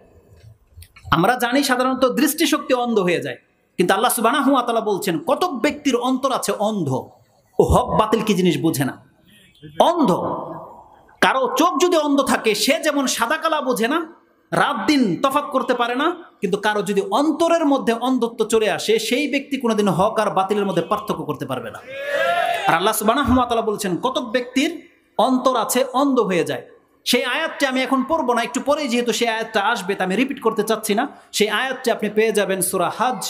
Speaker 1: আমরা জানি সাধারণত দৃষ্টিশক্তি অন্ধ হয়ে যায়, কিন্তু আল্লাহ সুবহানাহু ওয়া তাআলা বলছেন কতক ব্যক্তির অন্তর আছে অন্ধ, ও হক বাতিল কি জিনিস বোঝে না, অন্ধ। কারো চোখ যদি অন্ধ থাকে, সে যেমন সাদা কালা বোঝে না, রাত দিন তফাৎ করতে পারে না, কিন্তু কারো যদি অন্তরের মধ্যে অন্ধত্ব চলে আসে, সেই ব্যক্তি কোনোদিন হক আর বাতিলের মধ্যে পার্থক্য করতে পারবে না। আর আল্লাহ সুবহানাহু ওয়া তাআলা বলছেন কতক ব্যক্তির অন্তর আছে অন্ধ হয়ে যায়। সেই আয়াতটি আমি এখন পড়বো না, একটু পরেই যেহেতু সেই আয়াতটা আসবে তা আমি রিপিট করতে চাচ্ছি না। সেই আয়াতটি আপনি পেয়ে যাবেন সূরা হজ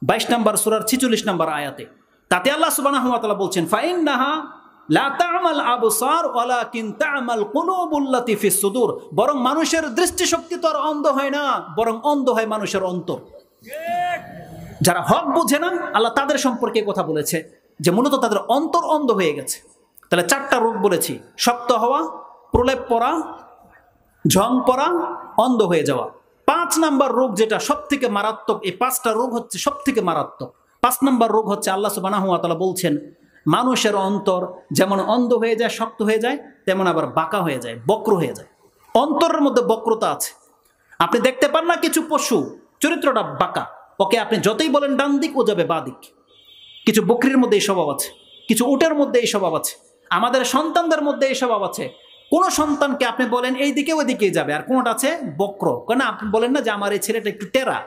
Speaker 1: 22 নম্বর সূরার 46 নম্বর আয়াতে। তাতে আল্লাহ সুবহানাহু ওয়া তাআলা বলছেন ফাইন্নাহা লা তা'মাল আবসার ওয়ালাকিন তা'মাল কুলুবুল্লাতী ফিস সুদূর, বরং মানুষের দৃষ্টিশক্তি তো আর অন্ধ হয় না, বরং অন্ধ হয় মানুষের অন্তর। যারা হক বোঝে না, আল্লাহ তাদের সম্পর্কে কথা বলেছে যে মূলত তাদের অন্তর অন্ধ হয়ে গেছে। তাহলে 4টা রোগ বলেছি, শক্ত হওয়া, প্রলেপ পড়া, ঝং পড়া, অন্ধ হয়ে যাওয়া। 5 নম্বর রোগ যেটা সব থেকে মারাত্মক, এই 5টা রোগ হচ্ছে সব থেকে মারাত্মক। 5 নম্বর রোগ হচ্ছে আল্লাহ সুবহানাহু ওয়া তাআলা বলছেন মানুষের অন্তর যেমন অন্ধ হয়ে যায়, শক্ত হয়ে যায়, তেমন আবার বাঁকা হয়ে যায়, বক্র হয়ে যায়। অন্তরের মধ্যে বক্রতা আছে। আপনি দেখতে পান না কিছু পশু চরিত্রটা বাঁকা, ওকে আপনি যতই বলেন ডান দিক ও যাবে বাঁ দিক। কিছু বকরির মধ্যে এই স্বভাব আছে, কিছু উটের মধ্যে এই স্বভাব আছে, আমাদের সন্তানদের মধ্যে এই স্বভাব আছে। কোনো সন্তানকে আপনি বলেন এই দিকে ওই দিকেই যাবে, আর কোনোটা আছে বক্র। কেন আপনি বলেন না যে আমার এই ছেলেটা একটু টেরা,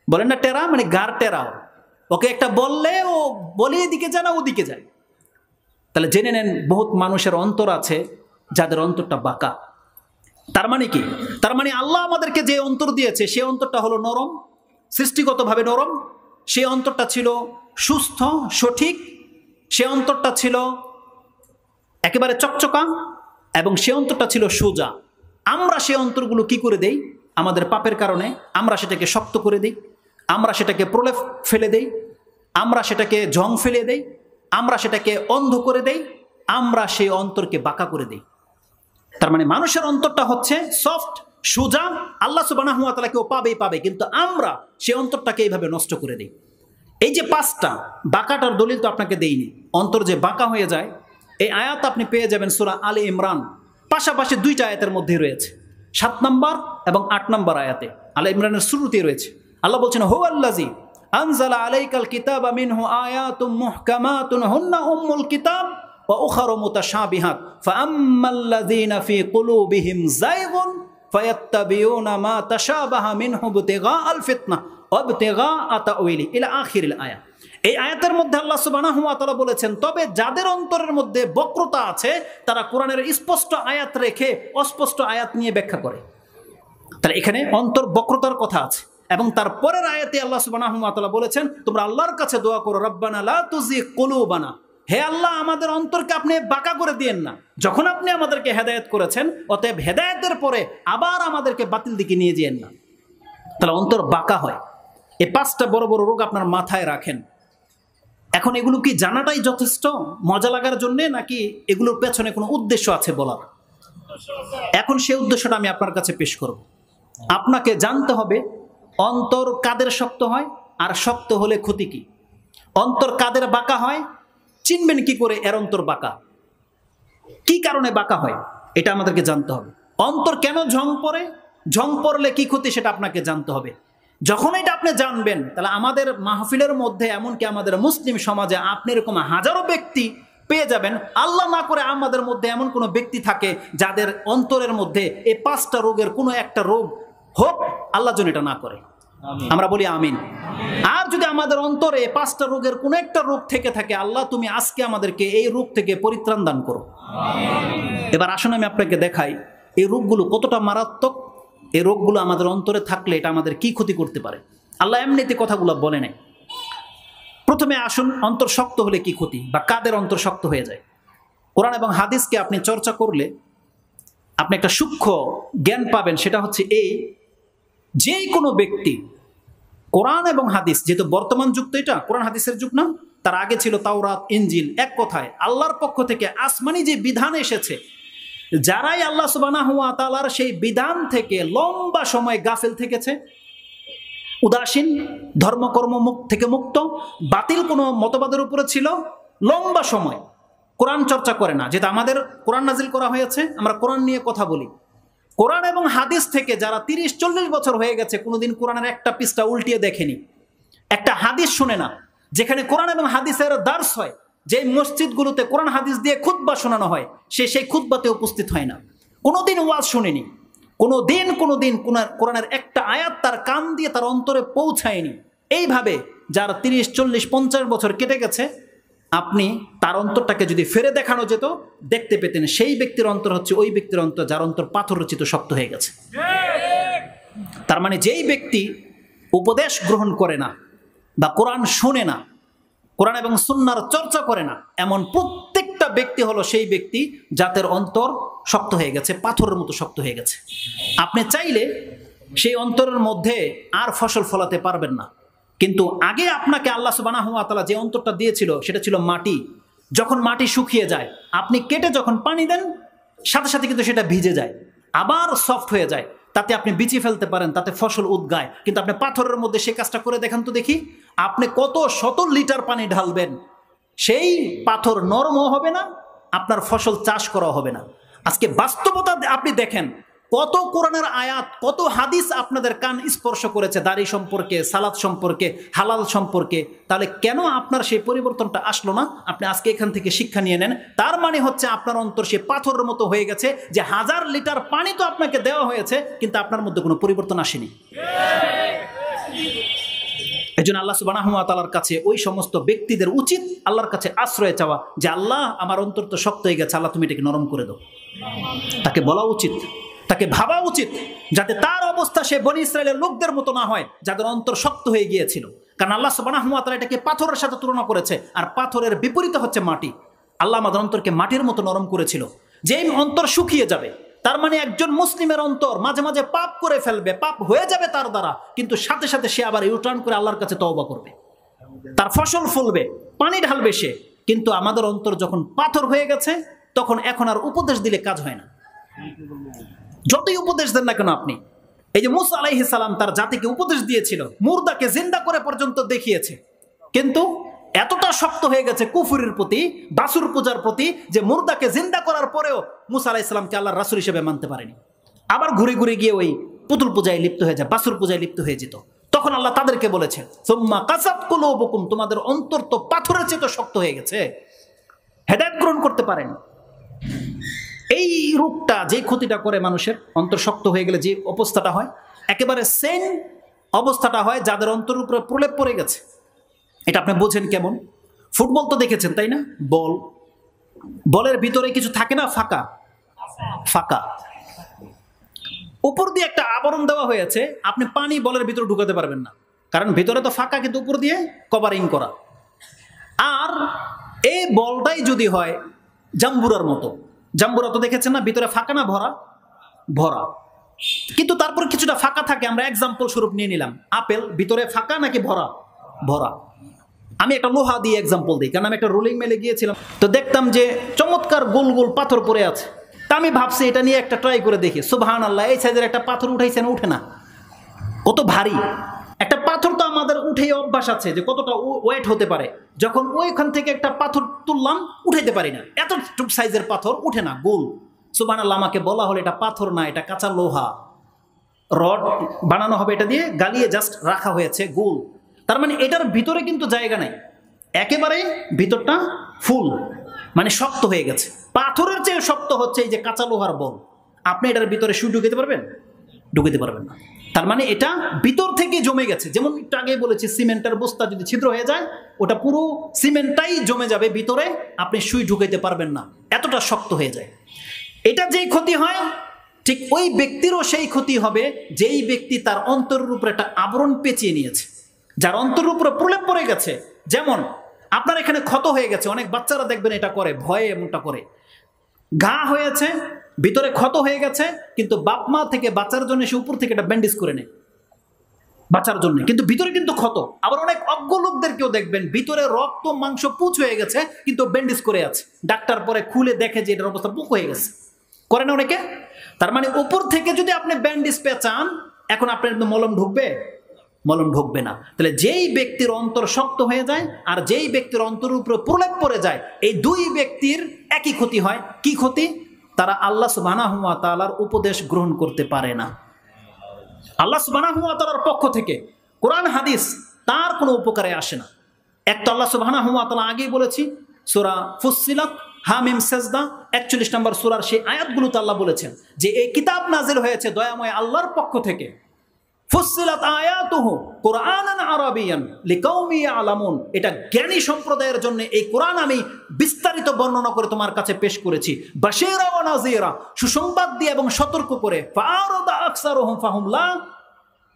Speaker 1: বলেন না টেরা মানে গার টেরা, ওকে একটা বললে ও বলে এদিকে যায় না ওদিকে যায়। তাহলে জেনে নেন বহুত মানুষের অন্তর আছে যাদের অন্তরটা বাঁকা। তার মানে কি? তার মানে আল্লাহ আমাদেরকে যে অন্তর দিয়েছে সেই অন্তরটা হলো নরম, সৃষ্টিগতভাবে নরম। সেই অন্তরটা ছিল সুস্থ সঠিক, সে অন্তরটা ছিল একেবারে চকচকা, এবং সে অন্তরটা ছিল সোজা। আমরা সে অন্তরগুলো কি করে দেই? আমাদের পাপের কারণে আমরা সেটাকে শক্ত করে দিই, আমরা সেটাকে প্রলেপ ফেলে দেই, আমরা সেটাকে জং ফেলে দেই, আমরা সেটাকে অন্ধ করে দেই, আমরা সেই অন্তরকে বাঁকা করে দিই। তার মানে মানুষের অন্তরটা হচ্ছে সফট, সোজা, আল্লাহ সুবহানাহু ওয়া তাআলা কেউ পাবে, কিন্তু আমরা সেই অন্তরটাকে এইভাবে নষ্ট করে দিই। এই যে 5টা বাঁকাটার দলিল তো আপনাকে দেইনি, অন্তর যে বাঁকা হয়ে যায় এই আয়াত আপনি পেয়ে যাবেন সূরা আলে ইমরান, পাশাপাশি 2টা আয়াতের মধ্যে রয়েছে, 7 নম্বর এবং 8 নম্বর আয়াতে। আলে ইমরানের শুরুতেই রয়েছে, আল্লাহ বলছেন হুয়াল্লাযী আনজালা আলাইকাল কিতাবা মিনহু আয়াতুম মুহকামাতুন হুন্না উম্মুল কিতাব ওয়া উখারু মুতাশাবিহাত ফাআম্মাল্লাযীনা ফী কুলুবিহিম যায়গুন ফায়াত্তাবিউনা মা তাশাবাহা মিনহু ইবতিগাআল ফিতনাহ ওয়া ইবতিগাআ তা'উইলি ইলা আখিরিল আয়াত। এই আয়াতের মধ্যে আল্লাহ সুবহানাহু ওয়া তাআলা বলেছেন, তবে যাদের অন্তরের মধ্যে বক্রতা আছে তারা কোরআনের স্পষ্ট আয়াত রেখে অস্পষ্ট আয়াত নিয়ে ব্যাখ্যা করে। তাহলে এখানে অন্তর বক্রতার কথা আছে, এবং তার পরের আয়াতে আল্লাহ সুবহানাহু ওয়া তাআলা বলেছেন, তোমরা আল্লাহর কাছে দোয়া করো, রব্বানা লা তুযিগ কুলুবানা, হে আল্লাহ আমাদের অন্তরকে আপনি বাঁকা করে দিয়েন না। যখন আপনি আমাদেরকে হেদায়েত করেছেন, অতএব হেদায়েতের পরে আবার আমাদেরকে বাতিল দিকে নিয়ে যেয়েন না। তাহলে অন্তর বাঁকা হয়। এই 5টা বড় বড় রোগ আপনার মাথায় রাখেন। এখন এগুলো কি জানাটাই যথেষ্ট মজা লাগার জন্যে, নাকি এগুলোর পেছনে কোনো উদ্দেশ্য আছে বলার? এখন সেই উদ্দেশ্যটা আমি আপনার কাছে পেশ করব। আপনাকে জানতে হবে অন্তর কাদের শক্ত হয় আর শক্ত হলে ক্ষতি কি, অন্তর কাদের বাঁকা হয়, চিনবেন কি করে এর অন্তর বাঁকা, কি কারণে বাঁকা হয় এটা আমাদেরকে জানতে হবে। অন্তর কেন ঝং পড়ে, ঝং পড়লে কি ক্ষতি সেটা আপনাকে জানতে হবে। যখন এটা আপনি জানবেন, তাহলে আমাদের মাহফিলের মধ্যে, এমনকি আমাদের মুসলিম সমাজে আপনি এরকম হাজারো ব্যক্তি পেয়ে যাবেন, আল্লাহ না করে আমাদের মধ্যে এমন কোনো ব্যক্তি থাকে যাদের অন্তরের মধ্যে এই 5টা রোগের কোনো একটা রোগ হোক, আল্লাহ যেন এটা না করে, আমরা বলি আমিন। আর যদি আমাদের অন্তরে 5টা রোগের কোনো একটা রোগ থেকে থাকে, আল্লাহ তুমি আজকে আমাদেরকে এই রোগ থেকে পরিত্রাণ দান করো। এবার আসুন আমি আপনাকে দেখাই এই রোগগুলো কতটা মারাত্মক। এই রোগগুলো আমাদের অন্তরে থাকলে এটা আমাদের কি ক্ষতি করতে পারে, আল্লাহ এমনিতে কথাগুলো বলে নেয়। প্রথমে আসুন অন্তর শক্ত হলে কি ক্ষতি, বা কাদের অন্তর শক্ত হয়ে যায়। কোরআন এবং হাদিসকে আপনি চর্চা করলে আপনি একটা সূক্ষ্ম জ্ঞান পাবেন, সেটা হচ্ছে এই, যে কোনো ব্যক্তি কোরআন এবং হাদিস, যেহেতু বর্তমান যুগ তো এটা কোরআন হাদিসের যুগ না, তার আগে ছিল তাওরাত, ইনজিল, এক কথায় আল্লাহর পক্ষ থেকে আসমানি যে বিধান এসেছে, যারাই আল্লাহ সুবহানাহু ওয়া তাআলার সেই বিধান থেকে লম্বা সময় গাফেল থেকেছে, উদাসীন, ধর্মকর্ম থেকে মুক্ত, বাতিল কোনো মতবাদের উপরে ছিল, লম্বা সময় কোরআন চর্চা করে না। যেটা আমাদের কোরআন নাজিল করা হয়েছে, আমরা কোরআন নিয়ে কথা বলি। কোরআন এবং হাদিস থেকে যারা 30-40 বছর হয়ে গেছে, কোনোদিন কোরআনের একটা পৃষ্ঠা উল্টিয়ে দেখেনি, একটা হাদিস শুনে না, যেখানে কোরআন এবং হাদিসের দার্স হয়, যে মসজিদগুলোতে কোরআন হাদিস দিয়ে খুতবা শোনানো হয়, সেই খুতবাতে উপস্থিত হয় না, কোনোদিন ওয়াজ শুনেনি, কোনোদিন কোরআনের একটা আয়াত তার কান দিয়ে তার অন্তরে পৌঁছায়নি। এইভাবে যার 30-40-50 বছর কেটে গেছে, আপনি তার অন্তরটাকে যদি ফেরে দেখানো যেত, দেখতে পেতেন সেই ব্যক্তির অন্তর হচ্ছে ওই ব্যক্তির অন্তর যার অন্তর পাথর রচিত শক্ত হয়ে গেছে। তার মানে যেই ব্যক্তি উপদেশ গ্রহণ করে না, বা কোরআন শোনে না, কোরআন এবং সুন্নাহর চর্চা করে না, এমন প্রত্যেকটা ব্যক্তি হলো সেই ব্যক্তি যাদের অন্তর শক্ত হয়ে গেছে, পাথরের মতো শক্ত হয়ে গেছে। আপনি চাইলে সেই অন্তরের মধ্যে আর ফসল ফলাতে পারবেন না, কিন্তু আগে আপনাকে আল্লাহ সুবহানাহু ওয়া তাআলা যে অন্তরটা দিয়েছিল সেটা ছিল মাটি। যখন মাটি শুকিয়ে যায়, আপনি কেটে যখন পানি দেন, সাথে সাথে কিন্তু সেটা ভিজে যায়, আবার সফট হয়ে যায়, তাতে আপনি বিচি ফেলতে পারেন, তাতে ফসল উদ্গায়। কিন্তু আপনি পাথরের মধ্যে সেই কাজটা করে দেখান তো দেখি, আপনি কত শত লিটার পানি ঢালবেন, সেই পাথর নরমও হবে না, আপনার ফসল চাষ করা হবে না। আজকে বাস্তবতা আপনি দেখেন, কত কোরআনের আয়াত, কত হাদিস আপনাদের কান স্পর্শ করেছে দাড়ি সম্পর্কে, সালাত সম্পর্কে, হালাল সম্পর্কে। তাহলে কেন আপনার সেই পরিবর্তনটা আসলো না? আপনি আজকে এখান থেকে শিক্ষা নিয়ে নেন। তার মানে হচ্ছে আপনার অন্তর সে পাথরের মতো হয়ে গেছে, যে 1000 লিটার পানি তো আপনাকে দেওয়া হয়েছে, কিন্তু আপনার মধ্যে কোনো পরিবর্তন আসেনি। এই জন্য আল্লাহ সুবহানাহু ওয়া তাআলার কাছে ওই সমস্ত ব্যক্তিদের উচিত আল্লাহর কাছে আশ্রয় চাওয়া, যে আল্লাহ আমার অন্তর তো শক্ত হয়ে গেছে, আল্লাহ তুমি এটাকে নরম করে দাও। তাকে বলা উচিত, তাকে ভাবা উচিত, যাতে তার অবস্থা সে বনী ইসরায়েলের লোকদের মতো না হয় যাদের অন্তর শক্ত হয়ে গিয়েছিল। কারণ আল্লাহ সুবহানাহু ওয়া তাআলা এটাকে পাথরের সাথে তুলনা করেছে, আর পাথরের বিপরীত হচ্ছে মাটি। আল্লাহ আমাদের অন্তরকে মাটির মতো নরম করেছিল। যেই অন্তর শুকিয়ে যাবে, তার মানে একজন মুসলিমের অন্তর মাঝে মাঝে পাপ করে ফেলবে, পাপ হয়ে যাবে তার দ্বারা, কিন্তু সাথে সাথে সে আবার ইউটার্ন করে আল্লাহর কাছে তওবা করবে, তার ফসল ফলবে, পানি ঢালবে সে, কিন্তু আমাদের অন্তর যখন পাথর হয়ে গেছে তখন এখন আর উপদেশ দিলে কাজ হয় না। যতই উপদেশ দেন না কেন আপনি, এই যে মুসা আলাইহিস সালাম তার জাতিকে উপদেশ দিয়েছিল, মুর্দাকে জিন্দা করে পর্যন্ত দেখিয়েছে, কিন্তু এতটা শক্ত হয়ে গেছে কুফুরের প্রতি, বাসুর পূজার প্রতি, যে মুর্দাকে জিন্দা করার পরেও মুসা আলাইহিস সালামকে আল্লাহর রাসূল হিসেবে মানতে পারেনি। আবার ঘুরে ঘুরে গিয়ে ওই পুতুল পূজায় লিপ্ত হয়ে যায়, বাসুর পূজায় লিপ্ত হয়ে যেত। তখন আল্লাহ তাদেরকে বলেছেন, সুম্মা কাসাত কুলুবুকুম, তোমাদের অন্তর তো পাথরের চেয়ে তো শক্ত হয়ে গেছে, হেদায়েত গ্রহণ করতে পারেন। এই রূপটা, যে ক্ষতিটা করে মানুষের অন্তর শক্ত হয়ে গেলে যে অবস্থাটা হয়, একেবারে সেম অবস্থাটা হয় যাদের অন্তরের উপরে প্রলেপ পড়ে গেছে। এটা আপনি বোঝেন কেমন? ফুটবল তো দেখেছেন তাই না? বলের ভিতরে কিছু থাকে না, ফাঁকা ফাঁকা, উপর দিয়ে একটা আবরণ দেওয়া হয়েছে, আপনি পানি বলের ভিতরে ঢুকাতে পারবেন না, কারণ ভিতরে তো ফাঁকা, কিন্তু উপর দিয়ে কভারিং করা। আর এই বলটাই যদি হয় জাম্বুরার মতো, জাম্বুরা তো দেখেছেন না, ভিতরে ফাঁকা না ভরা? ভরা, কিন্তু তারপর কিছুটা ফাঁকা থাকে। আমরা এক্সাম্পল স্বরূপ নিয়ে নিলাম আপেল, ভিতরে ফাঁকা নাকি ভরা? ভরা। আমি একটা লোহা দিয়ে এক্সাম্পল দিই, কারণ আমি একটা রোলিং মেলে গিয়েছিলাম, তো দেখতাম যে চমৎকার গোল গোল পাথর পড়ে আছে। তা আমি ভাবছি এটা নিয়ে একটা ট্রাই করে দেখি। সুবহানাল্লাহ, এই সাইজের একটা পাথর উঠাইছে না, উঠে না, কত ভারী একটা পাথর। তো আমাদের উঠেই অভ্যাস আছে যে কতটা ওয়েট হতে পারে। যখন ওইখান থেকে একটা পাথর তুললাম, উঠাইতে পারি না, এত সাইজের পাথর উঠে না, গোল। সুবহানাল্লাহ, আমাকে বলা হলো এটা পাথর না, এটা কাঁচা লোহা, রড বানানো হবে, এটা দিয়ে গালিয়ে জাস্ট রাখা হয়েছে, গোল। তার মানে এটার ভিতরে কিন্তু জায়গা নাই, একেবারে ভিতরটা ফুল, মানে শক্ত হয়ে গেছে। পাথরের চেয়ে শক্ত হচ্ছে এই যে কাঁচা লোহার বল। আপনি এটার ভিতরে সুই ঢুকাতে পারবেন? ঢুকাতে পারবেন না। তার মানে এটা ভিতর থেকে জমে গেছে। যেমন একটু আগে বলেছি, সিমেন্টের বস্তা যদি ছিদ্র হয়ে যায়, ওটা পুরো সিমেন্টটাই জমে যাবে ভিতরে, আপনি সুই ঢুকাইতে পারবেন না, এতটা শক্ত হয়ে যায়। এটা যেই ক্ষতি হয়, ঠিক ওই ব্যক্তিরও সেই ক্ষতি হবে যেই ব্যক্তি তার অন্তরের উপরে একটা আবরণ পেঁচিয়ে নিয়েছে, যার অন্তরের উপরে প্রলেপ পড়ে গেছে। যেমন আপনার এখানে ক্ষত হয়ে গেছে, অনেক বাচ্চারা দেখবেন এটা করে, ভয়ে এমনটা করে। ঘা হয়েছে, ভিতরে ক্ষত হয়ে গেছে, কিন্তু বাপ মা থেকে বাচ্চার জন্য সে উপর থেকে একটা ব্যান্ডেজ করে নেয় বাচ্চার জন্য, কিন্তু ভিতরে কিন্তু ক্ষত। আবার অনেক অজ্ঞ লোকদেরকেও দেখবেন ভিতরে রক্ত মাংস পুঁচ হয়ে গেছে, কিন্তু ব্যান্ডেজ করে আছে। ডাক্তার পরে খুলে দেখে যে এটার অবস্থা পুক হয়ে গেছে, করে না অনেকে। তার মানে উপর থেকে যদি আপনি ব্যান্ডেজ পেঁচান, এখন আপনার মলম ঢুকবে? মলম ঢুকবে না। তাহলে যেই ব্যক্তির অন্তর শক্ত হয়ে যায় আর যেই ব্যক্তির অন্তরের উপরে প্রলেপ পড়ে যায়, এই দুই ব্যক্তির একই ক্ষতি হয়। কি ক্ষতি? তারা আল্লাহ সুবহানাহু ওয়া তাআলার উপদেশ গ্রহণ করতে পারে না। আল্লাহ সুবহানাহু ওয়া তাআলার পক্ষ থেকে কোরআন হাদিস তার কোনো উপকারে আসে না। একটা আল্লাহ সুবহানাহু ওয়া তাআলা আগেই বলেছি, সূরা ফুসসিলাত হামিম সাজদা 41 নম্বর সূরার সেই আয়াতগুলোতে আল্লাহ বলেছেন যে এই কিতাব নাজিল হয়েছে দয়াময় আল্লাহর পক্ষ থেকে। ফুসসিলাত আয়াতুহু কুরআনান আরাবিয়ান লিকাউমি ইয়ালামুন, এটা জ্ঞানী সম্প্রদায়ের জন্য এই কোরআন আমি বিস্তারিত বর্ণনা করে তোমার কাছে পেশ করেছি। বাশীরা ওয়া নাযীরা, সুসংবাদ দিয়ে এবং সতর্ক করে। ফাআরাদা আকসারুহুম ফাহুম লা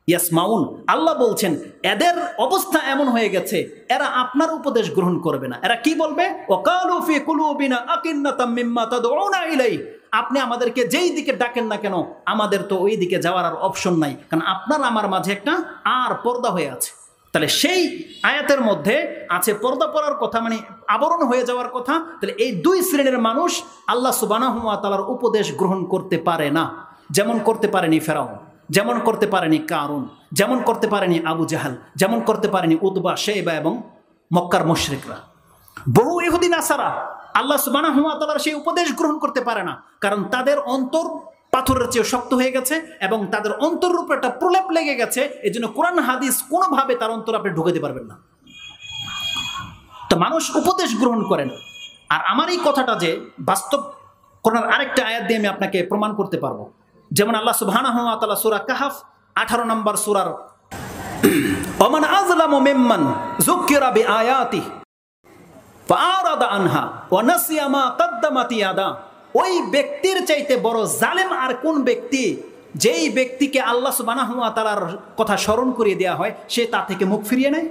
Speaker 1: ইয়াসমাউন, আল্লাহ বলছেন এদের অবস্থা এমন হয়ে গেছে, এরা আপনার উপদেশ গ্রহণ করবে না। এরা কি বলবে? ওয়াকালু ফি কুলুবিনা আকিন্নাতাম মিম্মা তাদউনা ইলাই, আপনি আমাদেরকে যেই দিকে ডাকেন না কেন, আমাদের তো ওই দিকে যাওয়ার আর অপশন নাই, কারণ আপনার আমার মাঝে একটা আর পর্দা হয়ে আছে। তাহলে সেই আয়াতের মধ্যে আছে পর্দা পড়ার কথা, মানে আবরণ হয়ে যাওয়ার কথা। তাহলে এই দুই শ্রেণীর মানুষ আল্লাহ সুবহানাহু ওয়া তাআলার উপদেশ গ্রহণ করতে পারে না। যেমন করতে পারেনি ফেরাউন, যেমন করতে পারেনি কারুন, যেমন করতে পারেনি আবু জাহাল, যেমন করতে পারেনি উতবা, শাইবা এবং মক্কার মুশরিকরা। বহু ইহুদি নাসারা আল্লাহ সুবহানাহু ওয়া তাআলার সেই উপদেশ গ্রহণ করতে পারে না, কারণ তাদের অন্তর পাথরের চেয়ে শক্ত হয়ে গেছে এবং তাদের অন্তরের উপর একটা প্রলেপ লেগে গেছে। এই জন্য কোরআন হাদিস কোনোভাবে তার অন্তর আপনি ঢুকাতে পারবেন না। তো মানুষ উপদেশ গ্রহণ করেন। আর আমার এই কথাটা যে বাস্তব, কোরআনের আরেকটা আয়াত দিয়ে আমি আপনাকে প্রমাণ করতে পারবো। যেমন আল্লাহ সুবহানাহু ওয়া তাআলা সূরা কাহফ 18 নম্বর সূরার ওমান আযলামু মিম্মান যুকিরা বিআয়াতিহি ফাআরাদা আনহা ওয়া নাসিয়া মা কদ্দামাত ইয়াদা, ওই ব্যক্তির চাইতে বড় জালেম আর কোন ব্যক্তি, যেই ব্যক্তিকে আল্লাহ সুবহানাহু ওয়া তাআলার কথা স্মরণ করিয়ে দেওয়া হয় সে তা থেকে মুখ ফিরিয়ে নেয়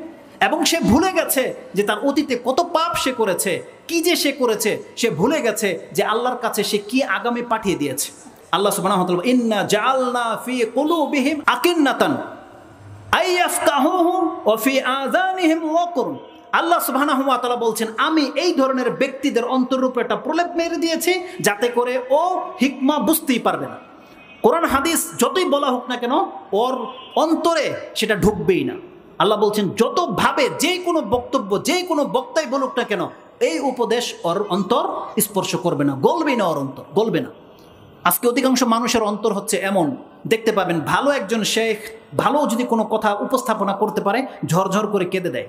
Speaker 1: এবং সে ভুলে গেছে যে তার অতীতে কত পাপ সে করেছে, কি যে সে করেছে। সে ভুলে গেছে যে আল্লাহর কাছে সে কি আগামী পাঠিয়ে দিয়েছে। আল্লাহ সুবহানাহু ওয়া তাআলা ইন্না জাআলনা ফি কুলুবিহিম আকিন্নাতান আইয়াফকাহুহু ওয়া ফি আযানিহিম ওয়াকর, আল্লাহ সুবহানাহু ওয়া তাআলা বলছেন, আমি এই ধরনের ব্যক্তিদের অন্তরের উপর একটা প্রলেপ মেরে দিয়েছি যাতে করে ও হিকমা বুঝতেই পারবে না। কোরআন হাদিস যতই বলা হোক না কেন ওর অন্তরে সেটা ঢুকবেই না। আল্লাহ বলছেন যত ভাবে যে কোনো বক্তব্য যে কোনো বক্তাই বলুক না কেন এই উপদেশ ওর অন্তর স্পর্শ করবে না, গলবে না, ওর অন্তর গলবে না। আজকে অধিকাংশ মানুষের অন্তর হচ্ছে এমন, দেখতে পাবেন ভালো একজন শেখ ভালো যদি কোনো কথা উপস্থাপনা করতে পারে ঝরঝর করে কেঁদে দেয়,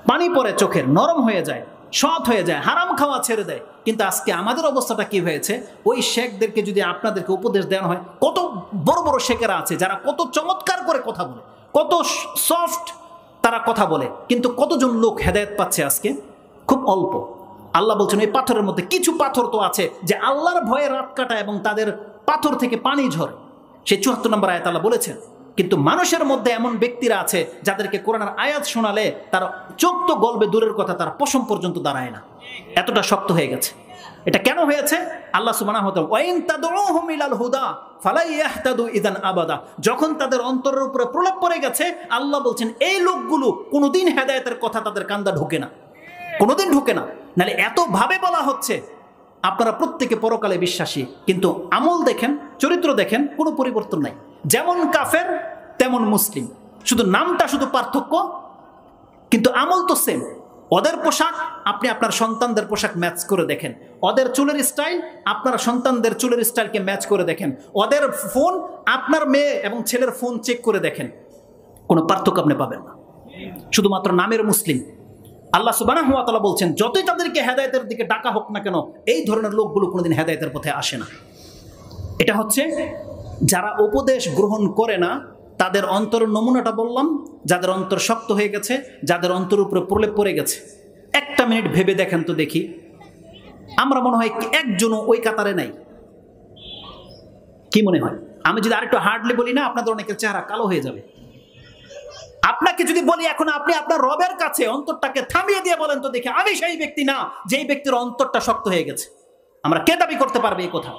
Speaker 1: পানি পড়ে চোখের, নরম হয়ে যায়, সৎ হয়ে যায়, হারাম খাওয়া ছেড়ে দেয়। কিন্তু আজকে আমাদের অবস্থাটা কি হয়েছে, ওই শেখদেরকে যদি আপনাদেরকে উপদেশ দেওয়া হয়, কত বড় বড় শেখেরা আছে যারা কত চমৎকার করে কথা বলে, কত সফট তারা কথা বলে, কিন্তু কতজন লোক হেদায়েত পাচ্ছে আজকে? খুব অল্প। আল্লাহ বলছেন এই পাথরের মধ্যে কিছু পাথর তো আছে যে আল্লাহর ভয়ে রাত কাটায় এবং তাদের পাথর থেকে পানি ঝরে, সে ৭৪ নম্বর আয়াত আল্লাহ বলেছেন। কিন্তু মানুষের মধ্যে এমন ব্যক্তিরা আছে যাদেরকে কোরআনের আয়াত শোনালে তার চোখ তো গলবে দূরের কথা, তার পশম পর্যন্ত দাঁড়ায় না, এতটা শক্ত হয়ে গেছে। এটা কেন হয়েছে? আল্লাহ সুবহানাহু ওয়া তাআলা ওয়াইন তাদউহুম ইলাল হুদা ফালা ইয়াহতাদু ইযান আবাদা, যখন তাদের অন্তরের উপরে প্রলাপ পড়ে গেছে আল্লাহ বলছেন এই লোকগুলো কোনোদিন হেদায়েতের কথা তাদের কান্দা ঢোকে না, কোনোদিন ঢোকে না। নাহলে এত ভাবে বলা হচ্ছে আপনারা প্রত্যেকে পরকালে বিশ্বাসী, কিন্তু আমল দেখেন, চরিত্র দেখেন, কোনো পরিবর্তন নাই। যেমন কাফের তেমন মুসলিম, শুধু নামটা শুধু পার্থক্য, কিন্তু আমল তো সেম। ওদের পোশাক আপনি আপনার সন্তানদের পোশাক ম্যাচ করে দেখেন, ওদের চুলের স্টাইল আপনার সন্তানদের চুলের স্টাইলকে ম্যাচ করে দেখেন, ওদের ফোন আপনার মেয়ে এবং ছেলের ফোন চেক করে দেখেন, কোনো পার্থক্য আপনি পাবেন না, শুধুমাত্র নামের মুসলিম। আল্লাহ সুবহানাহু ওয়া তাআলা বলছেন যতই তাদেরকে হেদায়েতের দিকে ডাকা হোক না কেন এই ধরনের লোকগুলো কোনোদিন হেদায়েতের পথে আসে না। এটা হচ্ছে যারা উপদেশ গ্রহণ করে না তাদের অন্তরের নমুনাটা বললাম, যাদের অন্তর শক্ত হয়ে গেছে, যাদের অন্তর উপরে প্রলেপ পড়ে গেছে। একটা মিনিট ভেবে দেখেন তো দেখি, আমরা মনে হয় একজনও ওই কাতারে নাই। কি মনে হয়? আমি যদি আরেকটু হার্ডলি বলি না, আপনাদের অনেকের চেহারা কালো হয়ে যাবে। আপনাকে যদি বলি এখন আপনি আপনার রবের কাছে অন্তরটাকে থামিয়ে দিয়ে বলেন তো দেখি, আমি সেই ব্যক্তি না যেই ব্যক্তির অন্তরটা শক্ত হয়ে গেছে। আমরা কে দাবি করতে পারবে এই কথা?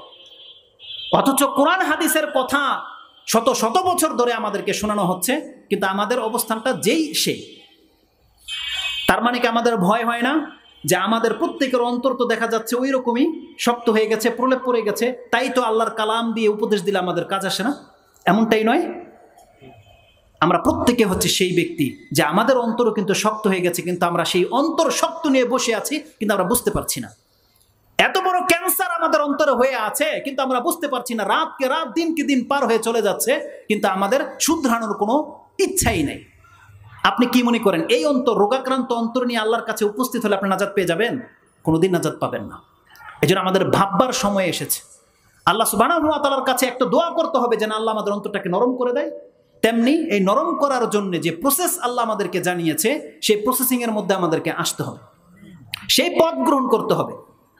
Speaker 1: অথচ কোরআন হাদিসের কথা শত শত বছর ধরে আমাদেরকে শোনানো হচ্ছে, কিন্তু আমাদের অবস্থানটা যেই সেই। তার মানে কি আমাদের ভয় হয় না যে আমাদের প্রত্যেকের অন্তর তো দেখা যাচ্ছে ওই রকমই শক্ত হয়ে গেছে, প্রলেপ পড়ে গেছে, তাই তো আল্লাহর কালাম দিয়ে উপদেশ দিলে আমাদের কাজ আসে না? এমনটাই নয়। আমরা প্রত্যেকে হচ্ছে সেই ব্যক্তি যে আমাদের অন্তরও কিন্তু শক্ত হয়ে গেছে, কিন্তু আমরা সেই অন্তর শক্ত নিয়ে বসে আছি, কিন্তু আমরা বুঝতে পারছি না। এত বড় ক্যান্সার আমাদের অন্তরে হয়ে আছে, কিন্তু আমরা বুঝতে পারছি না। রাতকে রাত, দিনকে দিন পার হয়ে চলে যাচ্ছে, কিন্তু আমাদের শুধরানোর কোনো ইচ্ছাই নেই। আপনি কি মনে করেন এই অন্তর, রোগাক্রান্ত অন্তর নিয়ে আল্লাহর কাছে উপস্থিত হলে আপনি নাজাত পেয়ে যাবেন? কোনোদিন নাজাত পাবেন না। এই জন্য আমাদের ভাববার সময় এসেছে। আল্লাহ সুবহানাহু ওয়া তাআলার কাছে একটা দোয়া করতে হবে যেন আল্লাহ আমাদের অন্তরটাকে নরম করে দেয়। তেমনি এই নরম করার জন্য যে প্রসেস আল্লাহ আমাদেরকে জানিয়েছে, সেই প্রসেসিংয়ের মধ্যে আমাদেরকে আসতে হবে, সেই পথ গ্রহণ করতে হবে।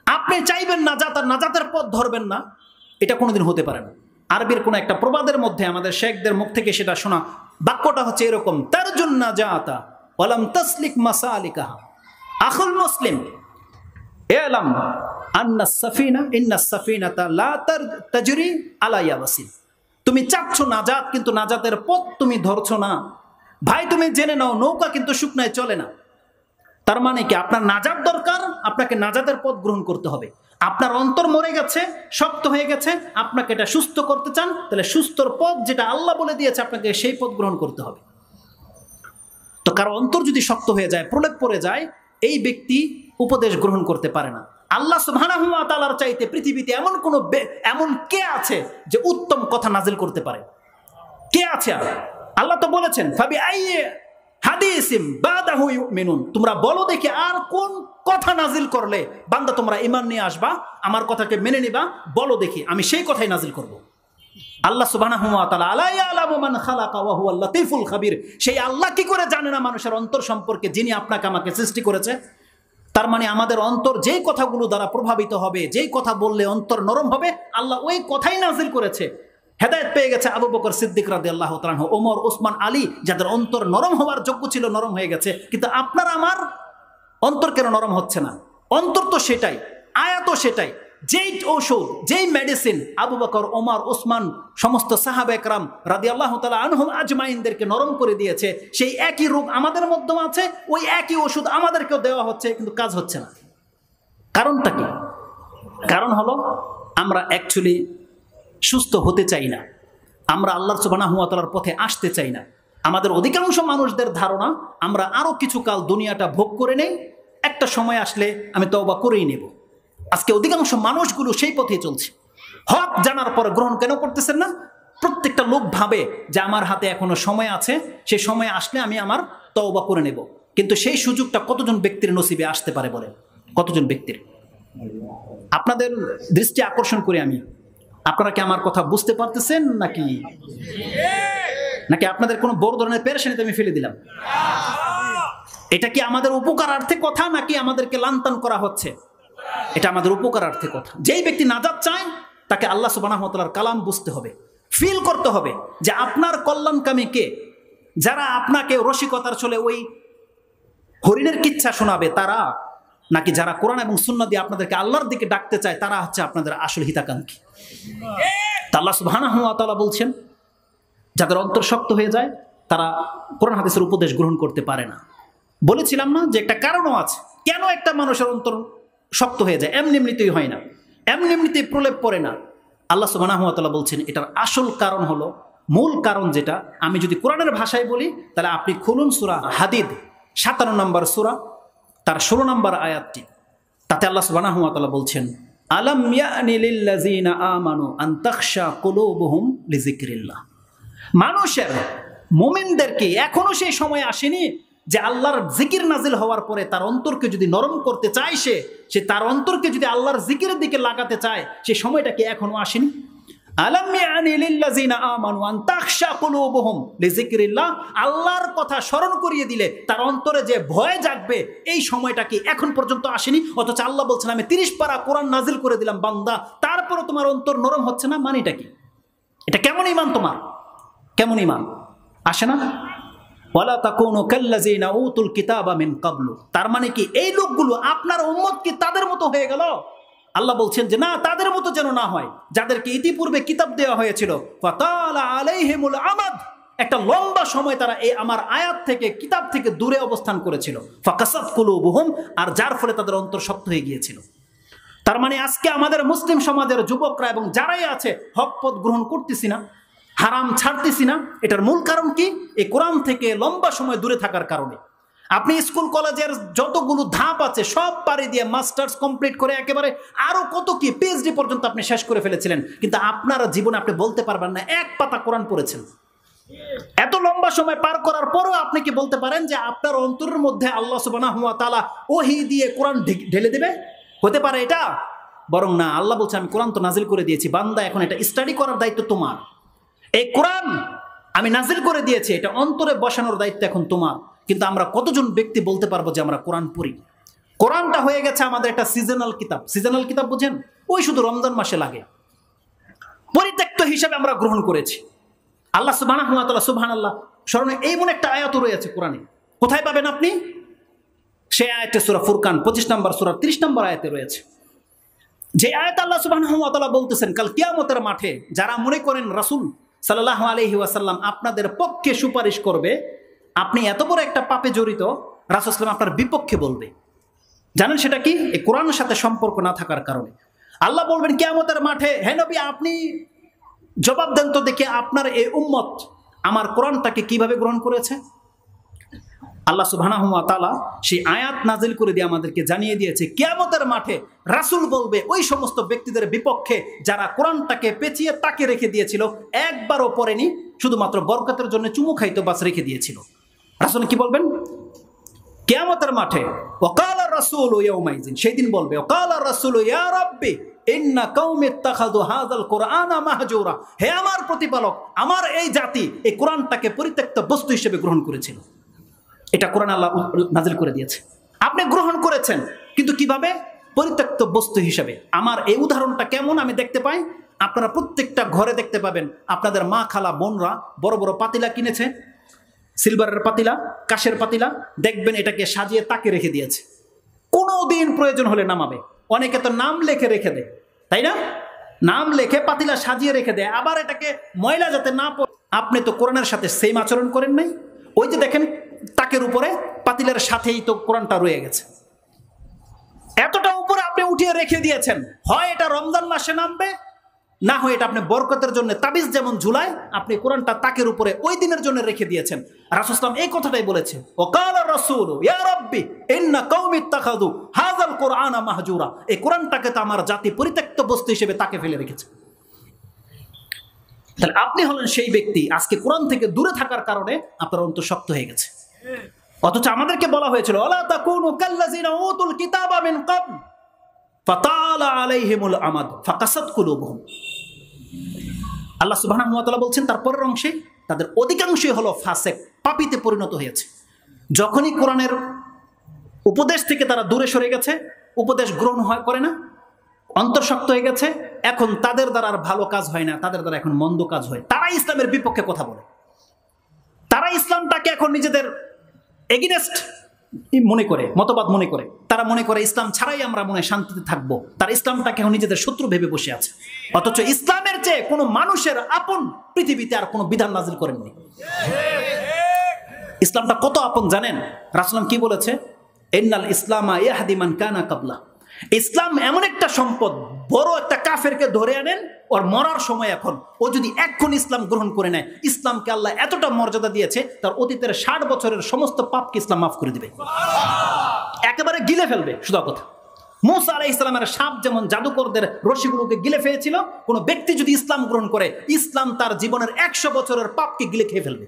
Speaker 1: আপনি চাইবেন নাজাত আর নাজাতের পথ ধরবেন না, এটা কোনোদিন হতে পারে না। আরবির কোনো একটা প্রবাদের মধ্যে আমাদের শেখদের মুখ থেকে সেটা শোনা বাক্যটা হচ্ছে এরকম, তারজুন নাজাতা ওয়ালাম তাসলিক মাসালিকাহা আখুল মুসলিম ইলাম আন্নাস সাফিনা ইন্নাস সাফিনাতা লা তাজরি আলা ইয়াবাসিন। তুমি চাচ্ছ নাজাত, কিন্তু নাজাতের পথ তুমি ধরছো না। ভাই তুমি জেনে নাও, নৌকা কিন্তু শুকনায় চলে না। তার মানে কি আপনার নাজাত দরকার, আপনাকে নাজাতের পথ গ্রহণ করতে হবে। আপনার অন্তর মরে গেছে, শক্ত হয়ে গেছে, আপনাকে এটা সুস্থ করতে চান, তাহলে সুস্থর পথ যেটা আল্লাহ বলে দিয়েছে আপনাকে সেই পথ গ্রহণ করতে হবে। তো কারো অন্তর যদি শক্ত হয়ে যায়, প্রলেপ পড়ে যায়, এই ব্যক্তি উপদেশ গ্রহণ করতে পারে না। আল্লাহ সুবহানাহু ওয়া তাআলার চাইতে পৃথিবীতে এমন কে আছে যে উত্তম কথা নাজিল করতে পারে? কে আছে? আল্লাহ তো বলেছেন ফাবি আইয়ি হাদিসিম বাদাহু ইউমিনুন, তোমরা বলো দেখি আর কোন কথা নাজিল করলে বান্দা তোমরা ঈমান নিয়ে আসবা, আমার কথাকে মেনে নিবা, বলো দেখি, আমি সেই কথাই নাজিল করব। আল্লাহ সুবহানাহু ওয়া তাআলা আলা ইয়ালামু মান খালাকা ওয়া হুয়াল লাতীফুল খাবীর, সেই আল্লাহ কি করে জানে না মানুষের অন্তর সম্পর্কে, যিনি আপনাকে আমাকে সৃষ্টি করেছে। তার মানে আমাদের অন্তর যেই কথাগুলো দ্বারা প্রভাবিত হবে, যেই কথা বললে অন্তর নরম হবে, আল্লাহ ওই কথাই নাজিল করেছে। হেদায়েত পেয়ে গেছে আবু বকর সিদ্দিক রাদিয়াল্লাহু তাআলা আনহু, ওমর, ওসমান, আলী, যাদের অন্তর নরম হওয়ার যোগ্য ছিল নরম হয়ে গেছে। কিন্তু আপনার আমার অন্তর কেন নরম হচ্ছে না? অন্তর তো সেটাই, আয়াতও সেটাই, যেই ঔষধ, যেই মেডিসিন আবু বকর, ওমর, ওসমান, সমস্ত সাহাবা একরাম রাদিয়াল্লাহু তাআলা আনহুম আজমাইনদেরকে নরম করে দিয়েছে, সেই একই রোগ আমাদের মধ্যে আছে, ওই একই ওষুধ আমাদেরকেও দেওয়া হচ্ছে, কিন্তু কাজ হচ্ছে না। কারণটা কি? কারণ হলো আমরা অ্যাকচুয়ালি সুস্থ হতে চাই না, আমরা আল্লাহ সুবহানাহু ওয়া তাআলার পথে আসতে চাই না। আমাদের অধিকাংশ মানুষদের ধারণা আমরা আরো কিছু কাল দুনিয়াটা ভোগ করে নেই, একটা সময় আসলে আমি তওবা করেই নেব। আজকে অধিকাংশ মানুষগুলো সেই পথে চলছে। হক জানার পর গ্রহণ কেন করতেছেন না? প্রত্যেকটা লোক ভাবে যে আমার হাতে এখনো সময় আছে, সেই সময় আসলে আমি আমার তওবা করে নেব। কিন্তু সেই সুযোগটা কতজন ব্যক্তির নসিবে আসতে পারে বলে? কতজন ব্যক্তির? আপনাদের দৃষ্টি আকর্ষণ করে আমি, আপনারা কি আমার কথা বুঝতে পারতেছেন নাকি নাকি আপনাদের কোনো বড় ধরনের পেরেশানিতে আমি ফেলে দিলাম? এটা কি আমাদের উপকারার্থে কথা নাকি আমাদেরকে লান্তান করা হচ্ছে? এটা আমাদের উপকারার্থে কথা। যেই ব্যক্তি নাজাত চায় তাকে আল্লাহ সুবহানাহু ওয়া তাআলার কালাম বুঝতে হবে, ফিল করতে হবে যে আপনার কল্যাণকামী কে। যারা আপনাকে রসিকতার ছলে ওই হরিণের কিচ্ছা শোনাবে তারা, নাকি যারা কোরআন এবং সুন্নাহ দিয়ে আপনাদেরকে আল্লাহর দিকে ডাকতে চায় তারা হচ্ছে আপনাদের আসল হিতাকাঙ্ক্ষী। তা আল্লাহ সুবহানাহু ওয়া তাআলা বলছেন যাদের অন্তর শক্ত হয়ে যায় তারা কোরআন হাদিসের উপদেশ গ্রহণ করতে পারে না। বলেছিলাম না যে একটা কারণও আছে কেন একটা মানুষের অন্তর শক্ত হয়ে যায়, এমনি এমনিতেই হয় না, এমনি এমনিতেই প্রলেপ পড়ে না। আল্লাহ সুবহানাহু ওয়া তাআলা বলছেন এটার আসল কারণ হলো, মূল কারণ যেটা, আমি যদি কোরআনের ভাষায় বলি তাহলে আপনি খুলুন সূরা হাদিদ 57 নম্বর সূরা, তার 16 নম্বর আয়াতটি। তাতে আল্লাহ সুবহানাহু ওয়া তাআলা বলছেন আলাম ইয়ানি লিল্লাযিনা আমানু আন তাখশা কুলুবুহুম লিযিকরিল্লাহ। মানুষের, মুমিনদেরকে এখনো সেই সময় আসেনি যে আল্লাহর জিকির নাজিল হওয়ার পরে তার অন্তরকে যদি নরম করতে চায়, সে তার অন্তরকে যদি আল্লাহর জিকিরের দিকে লাগাতে চায়, সেই সময়টা কি এখনো আসেনি? আলাম ইয়ানি লিল্লাযিনা আমানু আন তাখশা কুলুবুহুম লিযিকরিল্লাহ। আল্লাহর কথা স্মরণ করিয়ে দিলে তার অন্তরে যে ভয় জাগবে, এই সময়টা কি এখন পর্যন্ত আসেনি? অথচ আল্লাহ বলছেন আমি 30 পারা কোরআন নাজিল করে দিলাম বান্দা, তারপরে তোমার অন্তর নরম হচ্ছে না, মানেটা কি? এটা কেমন ঈমান তোমার? কেমন ঈমান? আসে না? ওয়ালা তাকুনু কাল্লাযিনা উতুল কিতাবা মিন ক্বাবলু। তার মানে কি এই লোকগুলো আপনার উম্মত কি তাদের মতো হয়ে গেল? আল্লাহ বলছেন যে না, তাদের মতো যেন না হয় যাদেরকে ইতিপূর্বে কিতাব দেওয়া হয়েছিল। ফাতালা আলাইহিমুল আমাদ, একটা লম্বা সময় তারা এই আমার আয়াত থেকে, কিতাব থেকে দূরে অবস্থান করেছিল। ফাকাসাত কুলুবুহুম, আর যার ফলে তাদের অন্তর শক্ত হয়ে গিয়েছিল। তার মানে আজকে আমাদের মুসলিম সমাজের যুবকরা এবং যারাই আছে হক পথ গ্রহণ করতেছি না, হারাম ছাড়তেছি না, এটার মূল কারণ কি? এই কোরআন থেকে লম্বা সময় দূরে থাকার কারণে। আপনি স্কুল কলেজের যতগুলো ধাপ আছে সব পাড়ি দিয়ে মাস্টার্স কমপ্লিট করে একেবারে আরো কত কি পিএইচডি পর্যন্ত আপনি শেষ করে ফেলেছিলেন, কিন্তু আপনার জীবনে আপনি বলতে পারবেন না এক পাতা কোরআন পড়েছেন। এত লম্বা সময় পার করার পরও আপনি কি বলতে পারেন যে আপনার অন্তরের মধ্যে আল্লাহ সুবহানাহু ওয়া তাআলা ওহী দিয়ে কোরআন ঢেলে দেবে? হতে পারে এটা? বরং না, আল্লাহ বলছে আমি কোরআন তো নাজিল করে দিয়েছি বান্দা, এখন এটা স্টাডি করার দায়িত্ব তোমার। এই কোরআন আমি নাজিল করে দিয়েছি, এটা অন্তরে বসানোর দায়িত্ব এখন তোমার। কিন্তু আমরা কতজন ব্যক্তি বলতে পারবো যে আমরা কোরআন পড়ি? কোরআনটা হয়ে গেছে আমাদের একটা সিজনাল কিতাব। সিজনাল কিতাব বুঝেন? ওই শুধু রমজান মাসে লাগে, পরিত্যক্ত হিসাবে আমরা গ্রহণ করেছি। আল্লাহ সুবহানাহু ওয়া তাআলা সুবহানাল্লাহ স্মরণে এমন একটা আয়াতও রয়েছে কোরআনে, কোথায় পাবেন আপনি? সেই আয়াতটা সূরা ফুরকান 25 নম্বর সূরা 30 নম্বর আয়াতে রয়েছে। যে আয়াত আল্লাহ সুবহানাহু ওয়া তাআলা বলতেছেন কাল কিয়ামতের মাঠে যারা মনে করেন রাসূল সাল্লাল্লাহু আলাইহি ওয়াসাল্লাম আপনাদের পক্ষে সুপারিশ করবে, আপনি এত বড় একটা পাপে জড়িত, রাসূল সাল্লাল্লাহু আলাইহি ওয়াসাল্লাম আপনার বিপক্ষে বলবে। জানেন সেটা কি? এই কোরআনের সাথে সম্পর্ক না থাকার কারণে আল্লাহ বলবেন কিয়ামতের মাঠে, হে নবী আপনি জবাব দেন তো দেখে আপনার এই উম্মত আমার কোরআনটাকে কিভাবে গ্রহণ করেছে। আল্লাহ সুবহানাহু ওয়া তাআলা সেই আয়াত নাজিল করে দিয়ে আমাদেরকে জানিয়ে দিয়েছে কিয়ামতের মাঠে রাসূল বলবে ওই সমস্ত ব্যক্তিদের বিপক্ষে যারা কোরআনটাকে পেঁচিয়ে তাকে রেখে দিয়েছিল, একবারও পড়েনি, শুধুমাত্র বরকতের জন্য চুমু খাইতো বাস রেখে দিয়েছিল। রাসূল কি বলবেন কিয়ামতের মাঠে? ওয়াকালা রাসূলু ইয়াউমাইযিন, সেই দিন বলবে ওয়াকালা রাসূলু ইয়া রাব্বি ইন্না কওমি ইত্তাখাযু হাযাল কুরআনা মাহজুরা, হে আমার প্রতিপালক, আমার এই জাতি এই কোরআনটাকে পরিত্যক্ত বস্তু হিসেবে গ্রহণ করেছিল। এটা কোরআন আল্লাহ নাজিল করে দিয়েছে, আপনি গ্রহণ করেছেন, কিন্তু কিভাবে? পরিত্যক্ত বস্তু হিসেবে। আমার এই উদাহরণটা কেমন আমি দেখতে পাই, আপনারা প্রত্যেকটা ঘরে দেখতে পাবেন আপনাদের মা খালা বোনরা বড় বড় পাতিলা কিনেছে, সিলভারের পাতিলা, কাঁচের পাতিলা, দেখবেন এটাকে সাজিয়ে তাকে রেখে দিয়েছে, কোনো দিন প্রয়োজন হলে নামাবে। অনেকে তো নাম লেখে রেখে দেয়, তাই না? নাম লেখে পাতিলা সাজিয়ে রেখে দেয়, আবার এটাকে ময়লা যাতে না পড়ে। আপনি তো কোরআনের সাথে সেম আচরণ করেন নাই। ওই যে দেখেন তাকের উপরে পাতিলের সাথেই তো কোরআনটা রয়ে গেছে, এতটা উপরে আপনি উঠিয়ে রেখে দিয়েছেন। হয় এটা রমজান মাসে নামবে, না হয় এটা আপনি বরকতের জন্য তাবিজ যেমন ঝুলায়, আপনি কোরআনটা তাকের উপরে ওই দিনের জন্য রেখে দিয়েছেন। রাসূল সাল্লাল্লাহু আলাইহি ওয়াসাল্লাম এই কথাটাই বলেছে, ওয়াকালা রাসূল ইয়া রাব্বি ইন্না কওমি ইত্তাখাযু হাযাল কুরআনা মাহজুরা। এই কোরআনটাকে তো আমার জাতি পরিত্যক্ত বস্তু হিসেবে তাকে ফেলে রেখেছে। তাহলে আপনি হলেন সেই ব্যক্তি আজকে কোরআন থেকে দূরে থাকার কারণে আপনার অন্তর শক্ত হয়ে গেছে। অথচ আমাদেরকে বলা হয়েছিল ওয়ালা তাকুনু কাল্লাযিনা উতুল কিতাবা মিন ক্বাবল ফাতালা আলাইহিমুল আমাদ ফাকাসাত কুলুবুহুম। আল্লাহ সুবহানাহু ওয়া তাআলা বলছেন তারপরের অংশে, তাদের অধিকাংশই হলো ফাসেক, পাপীতে পরিণত হয়েছে। যখনই কোরআনের উপদেশ থেকে তারা দূরে সরে গেছে, উপদেশ গ্রহণ করে না, অন্তর শক্ত হয়ে গেছে, এখন তাদের দ্বারা আর ভালো কাজ হয় না, তাদের দ্বারা এখন মন্দ কাজ হয়। তারা ইসলামের বিপক্ষে কথা বলে, তারা ইসলামটাকে এখন নিজেদের এগেইনস্ট মনে করে, মতবাদ মনে করে। তারা মনে করে ইসলাম ছাড়াই আমরা মনে শান্তিতে থাকবো। তারা ইসলামটাকে এখন নিজেদের শত্রু ভেবে বসে আছে। অথচ ইসলামের চেয়ে কোনো মানুষের আপন পৃথিবীতে আর কোনো বিধান নাজিল করেননি। ইসলামটা কত আপন জানেন? রাসূল কি বলেছে? ইন্নাল ইসলামা ইয়াহদি মান কানা কাবলা। ইসলাম এমন একটা সম্পদ, বড় একটা কাফেরকে ধরে আনেন, ওর মরার সময় এখন ও যদি এখন ইসলাম গ্রহণ করে নেয়, ইসলামকে আল্লাহ এতটা মর্যাদা দিয়েছে, তার অতীতের 60 বছরের সমস্ত পাপকে ইসলাম মাফ করে দিবে, একেবারে গিলে ফেলবে। শুধু কথা, মূসা আলাইহিস সালামের সাপ যেমন জাদুকরদের রশিগুলোকে গিলে ফেলেছিল, কোন ব্যক্তি যদি ইসলাম গ্রহণ করে, ইসলাম তার জীবনের 100 বছরের পাপকে গিলে খেয়ে ফেলবে।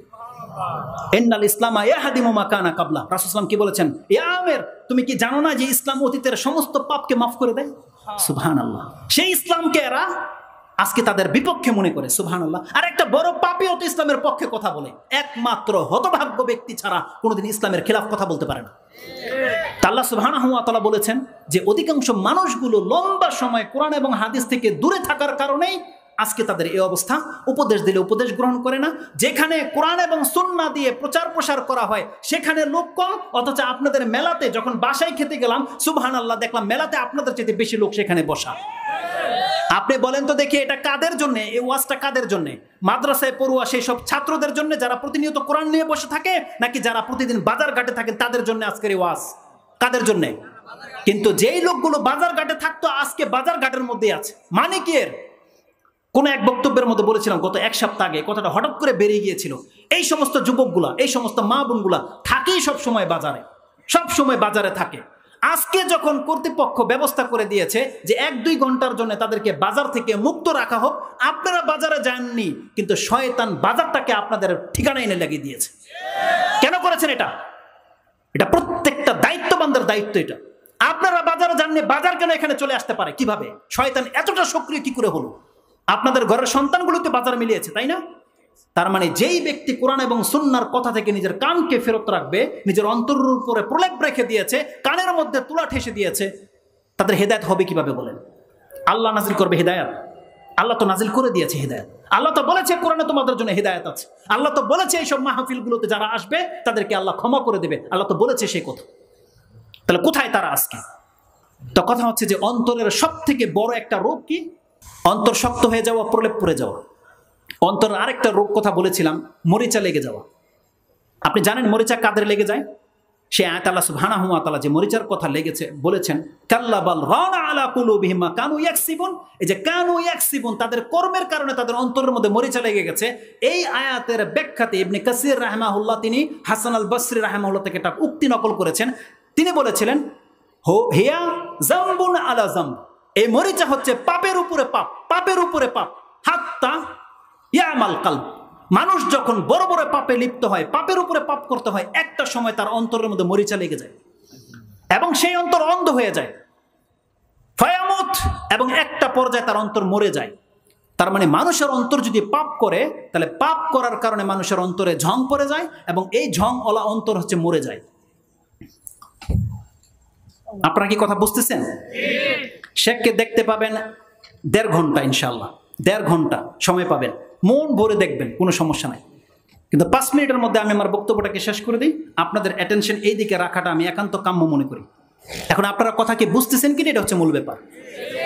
Speaker 1: ইন্নাল ইসলামা ইয়াহদিমু মা কানা কাবলা। রাসূল সাল্লাল্লাহু আলাইহি ওয়াসাল্লাম কি বলেছেন? ইয়া আমের, তুমি কি জানো না যে ইসলাম অতীতের সমস্ত পাপকে মাফ করে দেয়? সুবহানাল্লাহ। সেই ইসলামকে এরা আজকে তাদের বিপক্ষে মনে করে। সুবহানাল্লাহ। আর একটা বড় পাপীও তো ইসলামের পক্ষে কথা বলে। একমাত্র হতভাগ্য ব্যক্তি ছাড়া কোনোদিন ইসলামের খেলাফ কথা বলতে পারে না। আল্লাহ সুবহানাহু ওয়া তাআলা বলেছেন যে অধিকাংশ মানুষগুলো লম্বা সময় কোরআন এবং হাদিস থেকে দূরে থাকার কারণেই আজকে তাদের এই অবস্থা। উপদেশ দিলে উপদেশ গ্রহণ করে না। যেখানে কোরআন এবং সুন্নাহ দিয়ে প্রচার প্রসার করা হয় সেখানে লোক কম, অথচ আপনাদের মেলাতে যখন বাসায় খেতে গেলাম, সুবহানাল্লাহ, দেখলাম মেলাতে আপনাদের চেয়ে বেশি লোক সেখানে বসা। আপনি বলেন তো দেখি, এটা কাদের জন্য? এই ওয়াজটা কাদের জন্য? মাদ্রাসায় পড়ুয়া সেই সব ছাত্রদের জন্য যারা প্রতিনিয়ত কোরআন নিয়ে বসে থাকে, নাকি যারা প্রতিদিন বাজার ঘাটে থাকেন তাদের জন্য আজকের এই ওয়াজ? কাদের জন্য? কিন্তু যেই লোকগুলো বাজার ঘাটে থাকতো আজকে বাজার ঘাটের মধ্যে আছে। মানে কি? এর কোন এক বক্তব্যের মধ্যে বলেছিলাম গত 1 সপ্তাহ আগে, কথাটা হঠাৎ করে বেরিয়ে গিয়েছিল। এই সমস্ত যুবকগুলা, এই সমস্ত মা বোনগুলা থাকেই সব সময় বাজারে, সব সময় বাজারে থাকে। আজকে যখন কর্তৃপক্ষ ব্যবস্থা করে দিয়েছে যে 1-2 ঘন্টার জন্য তাদেরকে বাজার থেকে মুক্ত রাখা হোক, আপনারা বাজারে যাননি, কিন্তু শয়তান বাজারটাকে আপনাদের ঠিকানা এনে লাগিয়ে দিয়েছে। কেন করেছেন এটা? এটা প্রত্যেকটা দায়িত্ববানদের দায়িত্ব। এটা আপনারা বাজারে যাননি, বাজার কেন এখানে চলে আসতে পারে? কিভাবে? শয়তান এতটা সক্রিয় কি করে হলো? আপনাদের ঘরের সন্তানগুলোতে বাজার মিলিয়েছে, তাই না? তার মানে যেই ব্যক্তি কোরআন এবং সুন্নাহর কথা থেকে নিজের কানকে ফেরত রাখবে, নিজের অন্তরের উপরে প্রলেপ রেখে দিয়েছে, কানের মধ্যে তুলা ঠেসে দিয়েছে, তাদের হেদায়েত হবে কিভাবে বলেন? আল্লাহ নাজিল করবে হেদায়েত? আল্লাহ তো নাজিল করে দিয়েছে হেদায়েত। আল্লাহ তো বলেছে কোরআনে তোমাদের জন্য হেদায়েত আছে। আল্লাহ তো বলেছে এইসব মাহফিলগুলোতে যারা আসবে তাদেরকে আল্লাহ ক্ষমা করে দেবে। আল্লাহ তো বলেছে সেই কথা। তাহলে কোথায় তারা আজকে? তো কথা হচ্ছে যে অন্তরের সব থেকে বড় একটা রোগ কি? অন্তর শক্ত হয়ে যাওয়া, প্রলেপ পড়ে যাওয়া। অন্তরের আরেকটা রোগ কথা বলেছিলাম, মরিচা লেগে যাওয়া। আপনি জানেন মরিচা কাদের লেগে যায়? সে আয়াত আল্লাহ সুবহানাহু ওয়া তাআলা যে মরিচার কথা লেগেছে বলেছেন, কাল্লা বাল রানা আলা কুলুবিহিম মা কানু ইয়াকসিবুন। এই যে কানু ইয়াকসিবুন, তাদের কর্মের কারণে তাদের অন্তরের মধ্যে মরিচা লেগে গেছে। এই আয়াতের ব্যাখ্যাতে ইবনে কাসির রাহিমাহুল্লাহ, তিনি হাসান আল বসরি রাহিমাহুল্লাহ থেকে একটা উক্তি নকল করেছেন। তিনি বলেছিলেন, হিয়া যামবুন আলা যামব, এই মরিচা হচ্ছে পাপের উপরে পাপ, পাপের উপরে পাপ। হাত্তা ইয়ামাল কলব, মানুষ যখন বড় বড় পাপে লিপ্ত হয়, পাপের উপরে পাপ করতে হয়, একটা সময় তার অন্তরের মধ্যে মরিচা লেগে যায় এবং সেই অন্তর অন্ধ হয়ে যায়। ফায়ামুত, এবং একটা পর্যায়ে তার অন্তর মরে যায়। তার মানে মানুষের অন্তর যদি পাপ করে, তাহলে পাপ করার কারণে মানুষের অন্তরে ঝং পড়ে যায় এবং এই ঝং ওলা অন্তর হচ্ছে মরে যায়। আপনারা কি কথা বুঝতেছেন? শেখকে দেখতে পাবেন 1.5 ঘন্টা, ইনশাআল্লাহ 1.5 ঘন্টা সময় পাবেন, মন ভরে দেখবেন, কোনো সমস্যা নাই। কিন্তু 5 মিনিটের মধ্যে আমি আমার বক্তব্যটাকে শেষ করে দিই। আপনাদের অ্যাটেনশন এই দিকে রাখাটা আমি একান্ত কাম্য মনে করি। এখন আপনারা কথা কি বুঝতেছেন কিনা, এটা হচ্ছে মূল ব্যাপার।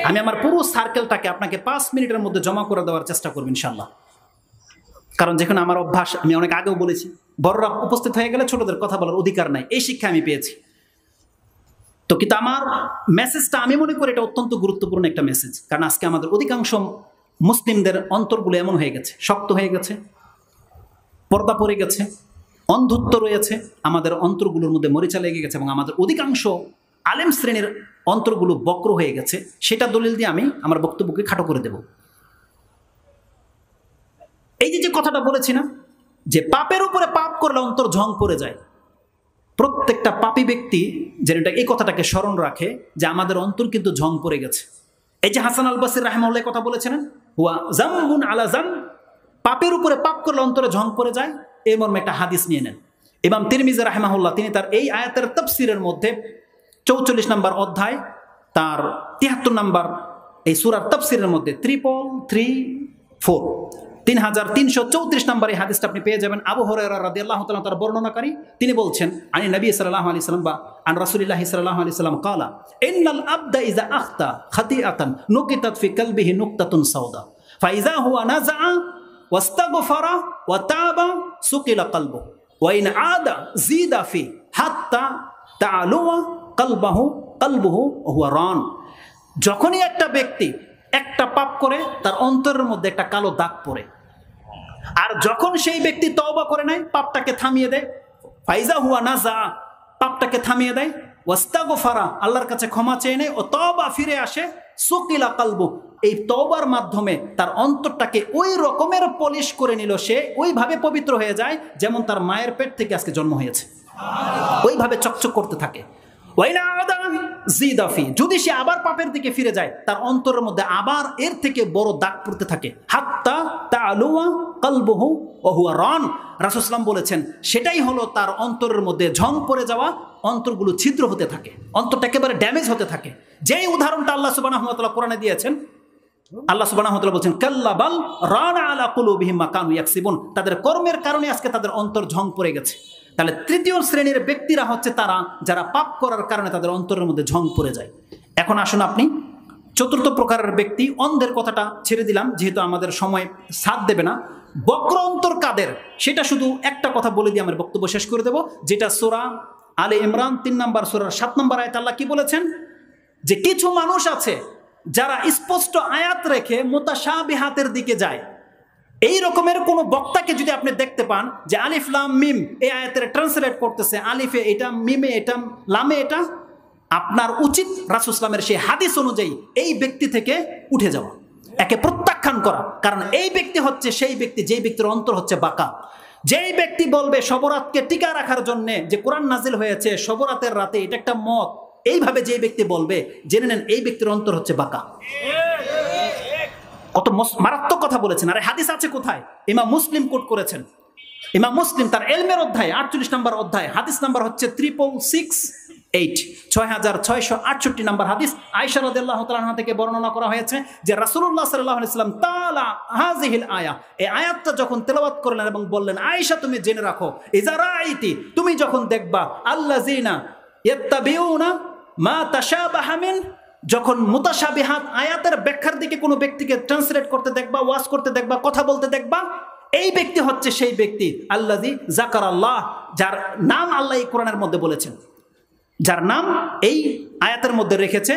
Speaker 1: আমি আমার পুরো সার্কেলটাকে আপনাকে 5 মিনিটের মধ্যে জমা করে দেওয়ার চেষ্টা করব ইনশাল্লাহ। কারণ যেখানে আমার অভ্যাস, আমি অনেক আগেও বলেছি, বড়রা উপস্থিত হয়ে গেলে ছোটদের কথা বলার অধিকার নাই, এই শিক্ষা আমি পেয়েছি। তো কিন্তু আমার মেসেজটা আমি মনে করি এটা অত্যন্ত গুরুত্বপূর্ণ একটা মেসেজ। কারণ আজকে আমাদের অধিকাংশ মুসলিমদের অন্তরগুলো এমন হয়ে গেছে, শক্ত হয়ে গেছে, পর্দা পড়ে গেছে, অন্ধত্ব রয়েছে, আমাদের অন্তরগুলোর মধ্যে মরিচা লেগে গেছে, এবং আমাদের অধিকাংশ আলেম শ্রেণীর অন্তরগুলো বক্র হয়ে গেছে। সেটা দলিল দিয়ে আমি আমার বক্তব্যকে খাটো করে দেব। এই যে কথাটা বলেছি না, যে পাপের উপরে পাপ করলে অন্তর ঝং পড়ে যায়, প্রত্যেকটা পাপী ব্যক্তি যেন এই কথাটাকে স্মরণ রাখে যে আমাদের অন্তর কিন্তু ঝং পড়ে গেছে। এই যে হাসান আল বসরি রাহিমাহুল্লাহ কথা বলেছিলেন, হুয়া জামবুন আলা জাম, পাপের উপরে পাপ করলে অন্তরে ঝং পড়ে যায়, এই মর্মে একটা হাদিস নিয়ে নেন। ইমাম তিরমিজি রাহিমাহুল্লাহ তিনি তার এই আয়াতের তাফসীরের মধ্যে 44 নম্বর অধ্যায় তার 73 নম্বর এই সূরার তাফসীরের মধ্যে 3334 নম্বর এই হাদিসটা আপনি পেয়ে যাবেন। আবু হুরায়রা রাদিয়াল্লাহু তাআলা তার বর্ণনাকারী, তিনি বলছেন আনি নবী সাল্লাল্লাহু আলাইহি সাল্লাম বা আন রাসূলিল্লাহি সাল্লাল্লাহু আলাইহি সাল্লাম ক্বালা ইন্নাল আবদা ইযা আখতা খাতিআতান নুকিতাত ফি কলবিহি নুকতাতুন সাওদা ফাইযা হুয়া নাযআ ওয়াস্তাগফারা ওয়া তাবা সুকিলা কলবুহু ওয়া ইন আদা জিদা ফি হাত্তা তাআলুয়া কলবুহু হুয়া রান। যখনই একটা ব্যক্তি একটা পাপ করে তার অন্তরের মধ্যে একটা কালো দাগ পড়ে, আর যখন সেই ব্যক্তি তওবা করে নেয়, পাপটাকে থামিয়ে দেয়, ফাইজা হুয়া নাযা, পাপটাকে থামিয়ে দেয়, ওয়াস্তাগফারা, আল্লাহর কাছে ক্ষমা চেয়ে নেয়, ও তওবা ফিরে আসে, সুকিলা কলবু, এই তওবার মাধ্যমে তার অন্তরটাকে ওই রকমের পলিশ করে নিল, সে ওইভাবে পবিত্র হয়ে যায় যেমন তার মায়ের পেট থেকে আজকে জন্ম হয়েছে, ওইভাবে চকচক করতে থাকে। যদি সে আবার পাপের দিকে ফিরে যায়, তার অন্তরের মধ্যে আবার এর থেকে বড় দাগ পড়তে থাকে। হাত্তা তাআলুয়া কলবুহু ওয়া হুয়া রান, রাসূল সাল্লাল্লাহু আলাইহি ওয়াসাল্লাম বলেছেন সেটাই হলো তার অন্তরের মধ্যে ঝং পড়ে যাওয়া, অন্তরগুলো ছিদ্র হতে থাকে, অন্তরটা একেবারে ড্যামেজ হতে থাকে। যেই উদাহরণটা আল্লাহ সুবহানাহু ওয়া তাআলা কোরআনে দিয়েছেন, আল্লাহ সুবহানাহু ওয়া তাআলা বলছেন কাল্লা বাল রানা আলা কুলুবিহিম মা কানু ইয়াকসিবুন, তাদের কর্মের কারণে আজকে তাদের অন্তর ঝং পড়ে গেছে। তাহলে তৃতীয় শ্রেণীর ব্যক্তিরা হচ্ছে তারা যারা পাপ করার কারণে তাদের অন্তরের মধ্যে ঝং পড়ে যায়। এখন আসুন আপনি চতুর্থ প্রকারের ব্যক্তি, অন্ধের কথাটা ছেড়ে দিলাম যেহেতু আমাদের সময় সাথ দেবে না। বক্র অন্তর কাদের, সেটা শুধু একটা কথা বলে দিয়ে আমার বক্তব্য শেষ করে দেব, যেটা সূরা আলে ইমরান 3 নম্বর সূরার 7 নম্বর আয়াতে আল্লাহ কি বলেছেন, যে কিছু মানুষ আছে যারা স্পষ্ট আয়াত রেখে মুতাশাবিহাতের দিকে যায়। এই রকমের কোন বক্তাকে যদি আপনি দেখতে পান যে আলিফ লাম মিম এই আয়াতের ট্রান্সলেট করতেছে, আলিফে এটা, মিমে এটা, লামে এটা, আপনার উচিত রাসূল সাল্লাল্লাহু আলাইহি ওয়াসাল্লামের সেই হাদিস অনুযায়ী এই ব্যক্তি থেকে উঠে যাওয়া, একে প্রত্যাখ্যান করা। কারণ এই ব্যক্তি হচ্ছে সেই ব্যক্তি যেই ব্যক্তির অন্তর হচ্ছে বাঁকা। যেই ব্যক্তি বলবে শবরাতকে টিকা রাখার জন্য যে কোরআন নাজিল হয়েছে শবরাতের রাতে এটা একটা মত, এইভাবে যে ব্যক্তি বলবে, জেনে নেন এই ব্যক্তির অন্তর হচ্ছে বাঁকা। কত মারাত্মক কথা বলেছেন। আর হাদিস আছে কোথায়? ইমাম মুসলিম কোট করেছেন। ইমাম মুসলিম তার ইলমের অধ্যায় 48 নম্বর অধ্যায়, হাদিস নাম্বার হচ্ছে 6668 নম্বর হাদিস। আয়েশা রাদিয়াল্লাহু তাআলা আনহা থেকে বর্ণনা করা হয়েছে যে রাসূলুল্লাহ সাল্লাল্লাহু আলাইহি ওয়াসাল্লাম তাআলা হাযিহিল আয়া, এই আয়াতটা যখন তেলাওয়াত করলেন এবং বললেন, আয়েশা তুমি জেনে রাখো, ইজা রাআইতি, তুমি যখন দেখবা, আল্লাযিনা ইয়াত্তাবিউনা মা তাশাবাহা মিন, যখন মুতাশাবিহাত আয়াতের ব্যাখ্যার দিকে কোনো ব্যক্তিকে ট্রান্সলেট করতে দেখবা, ওয়াজ করতে দেখবা, কথা বলতে দেখবা, এই ব্যক্তি হচ্ছে সেই ব্যক্তি আল্লাযী যাকারাল্লাহ, যার নাম আল্লাহ এই কোরআনের মধ্যে বলেছেন, যার নাম এই আয়াতের মধ্যে রেখেছে,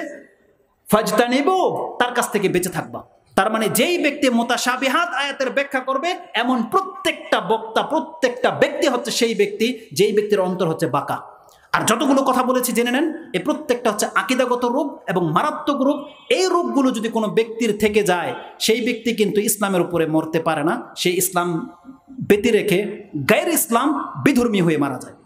Speaker 1: ফাজতানিবু, তার কাছ থেকে বেঁচে থাকবা। তার মানে যেই ব্যক্তি মুতাশাবিহাত আয়াতের ব্যাখ্যা করবে, এমন প্রত্যেকটা বক্তা, প্রত্যেকটা ব্যক্তি হচ্ছে সেই ব্যক্তি যেই ব্যক্তির অন্তর হচ্ছে বাঁকা। আর যতগুলো কথা বলেছি জেনে নেন, এই প্রত্যেকটা হচ্ছে আকীদাগত রূপ এবং মারাত্মক রূপ। এই রূপগুলো যদি কোনো ব্যক্তির থেকে যায়, সেই ব্যক্তি কিন্তু ইসলামের উপরে মরতে পারে না, সেই ইসলাম ব্যতি রেখে গায়ের ইসলাম বিধর্মী হয়ে মারা যায়।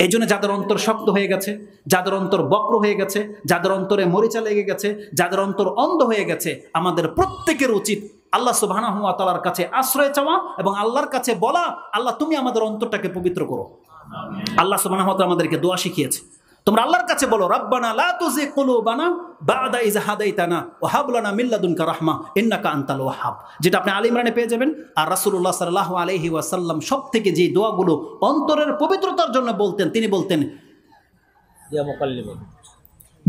Speaker 1: এই জন্য যাদের অন্তর শক্ত হয়ে গেছে, যাদের অন্তর বক্র হয়ে গেছে, যাদের অন্তরে মরিচা লেগে গেছে, যাদের অন্তর অন্ধ হয়ে গেছে, আমাদের প্রত্যেকের উচিত আল্লাহ সুবহানাহু ওয়া তাআলার কাছে আশ্রয় চাওয়া এবং আল্লাহর কাছে বলা, আল্লাহ তুমি আমাদের অন্তরটাকে পবিত্র করো। আল্লাহ সুবহানাহু ওয়া তাআলা আমাদেরকে দোয়া শিখিয়েছে, তোমরা আল্লাহর কাছে বলো, রাব্বানা লা তুযিগ কুলুবানা বা'দা ইয হাদাইতানা ওয়া হাব লানা মিন লাদুনকা রাহমা ইন্নাকা আনতাল ওয়াহ্হাব, যেটা আপনি আলে ইমরানে পেয়ে যাবেন। আর রাসূলুল্লাহ সাল্লাল্লাহু আলাইহি ওয়াসাল্লাম সবথেকে যে দোয়াগুলো অন্তরের পবিত্রতার জন্য বলতেন, তিনি বলতেন,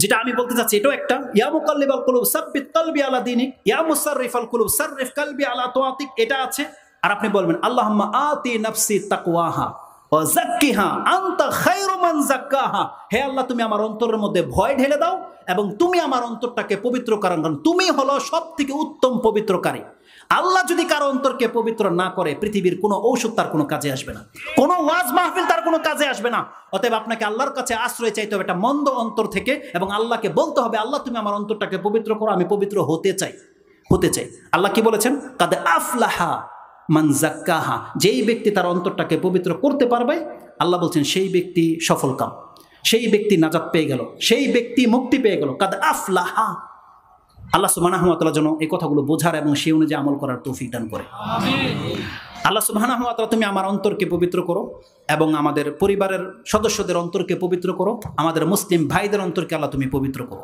Speaker 1: যেটা আমি বলতে চাচ্ছি এটাও একটা, ইয়া মুকাল্লিবাল কুলুব সাব্বিত কলবি আলা দীনিক, ইয়া মুসাররিফাল কুলুব সাররিফ কলবি আলা তাআতিক, এটা আছে। আর আপনি বলবেন আল্লাহুম্মা আতি নাফসি তাকওয়াহা ওয়া যাক্কিহা আনতা খায়রু মান যাক্কাহা, হে আল্লাহ তুমি আমার অন্তরের মধ্যে ভয় ঢেলে দাও এবং তুমি আমার অন্তরটাকে পবিত্র করো, কারণ তুমি হলো সবথেকে উত্তম পবিত্রকারী। আল্লাহ যদি কারো অন্তরকে পবিত্র না করে, পৃথিবীর কোনো ঔষধ তার কোনো কাজে আসবে না, কোনো ওয়াজ মাহফিল তার কোনো কাজে আসবে না। অতএব আপনাকে আল্লাহর কাছে আশ্রয় চাইতে হবে একটা মন্দ অন্তর থেকে, এবং আল্লাহকে বলতে হবে আল্লাহ তুমি আমার অন্তরটাকে পবিত্র করো, আমি পবিত্র হতে চাই। আল্লাহ কি বলেছেন? কাদ আফলাহা মান যাক্কাহা, যেই ব্যক্তি তার অন্তরটাকে পবিত্র করতে পারবে, আল্লাহ বলছেন সেই ব্যক্তি সফলকাম, সেই ব্যক্তি নাজাত পেয়ে গেল, সেই ব্যক্তি মুক্তি পেয়ে গেল। কাদ আফলাহা। আল্লাহ সুবহানাহু ওয়া তাআলা যেন এই কথাগুলো বোঝার এবং সেই অনুযায়ী আমল করার তৌফিক দান করে। আল্লাহ সুবহানাহু ওয়া তাআলা তুমি আমার অন্তরকে পবিত্র করো এবং আমাদের পরিবারের সদস্যদের অন্তরকে পবিত্র করো, আমাদের মুসলিম ভাইদের অন্তরকে আল্লাহ তুমি পবিত্র করো।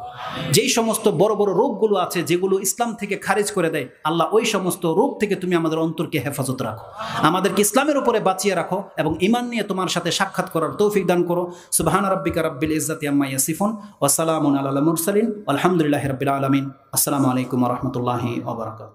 Speaker 1: যেই সমস্ত বড় বড় রোগগুলো আছে যেগুলো ইসলাম থেকে খারিজ করে দেয়, আল্লাহ ওই সমস্ত রোগ থেকে তুমি আমাদের অন্তরকে হেফাজত রাখো, আমাদেরকে ইসলামের উপরে বাঁচিয়ে রাখো এবং ঈমান নিয়ে তোমার সাথে সাক্ষাৎ করার তৌফিক দান করো। সুবহানা রাব্বিকা রাব্বিল ইজ্জাতি আম্মা ইয়াসিফুন ওয়া সালামুন আলাল মুরসালিন আলহামদুলিল্লাহি রাব্বিল আলামিন। আসসালামু আলাইকুম ওয়া রাহমাতুল্লাহি ওয়া বারাকাতুহু।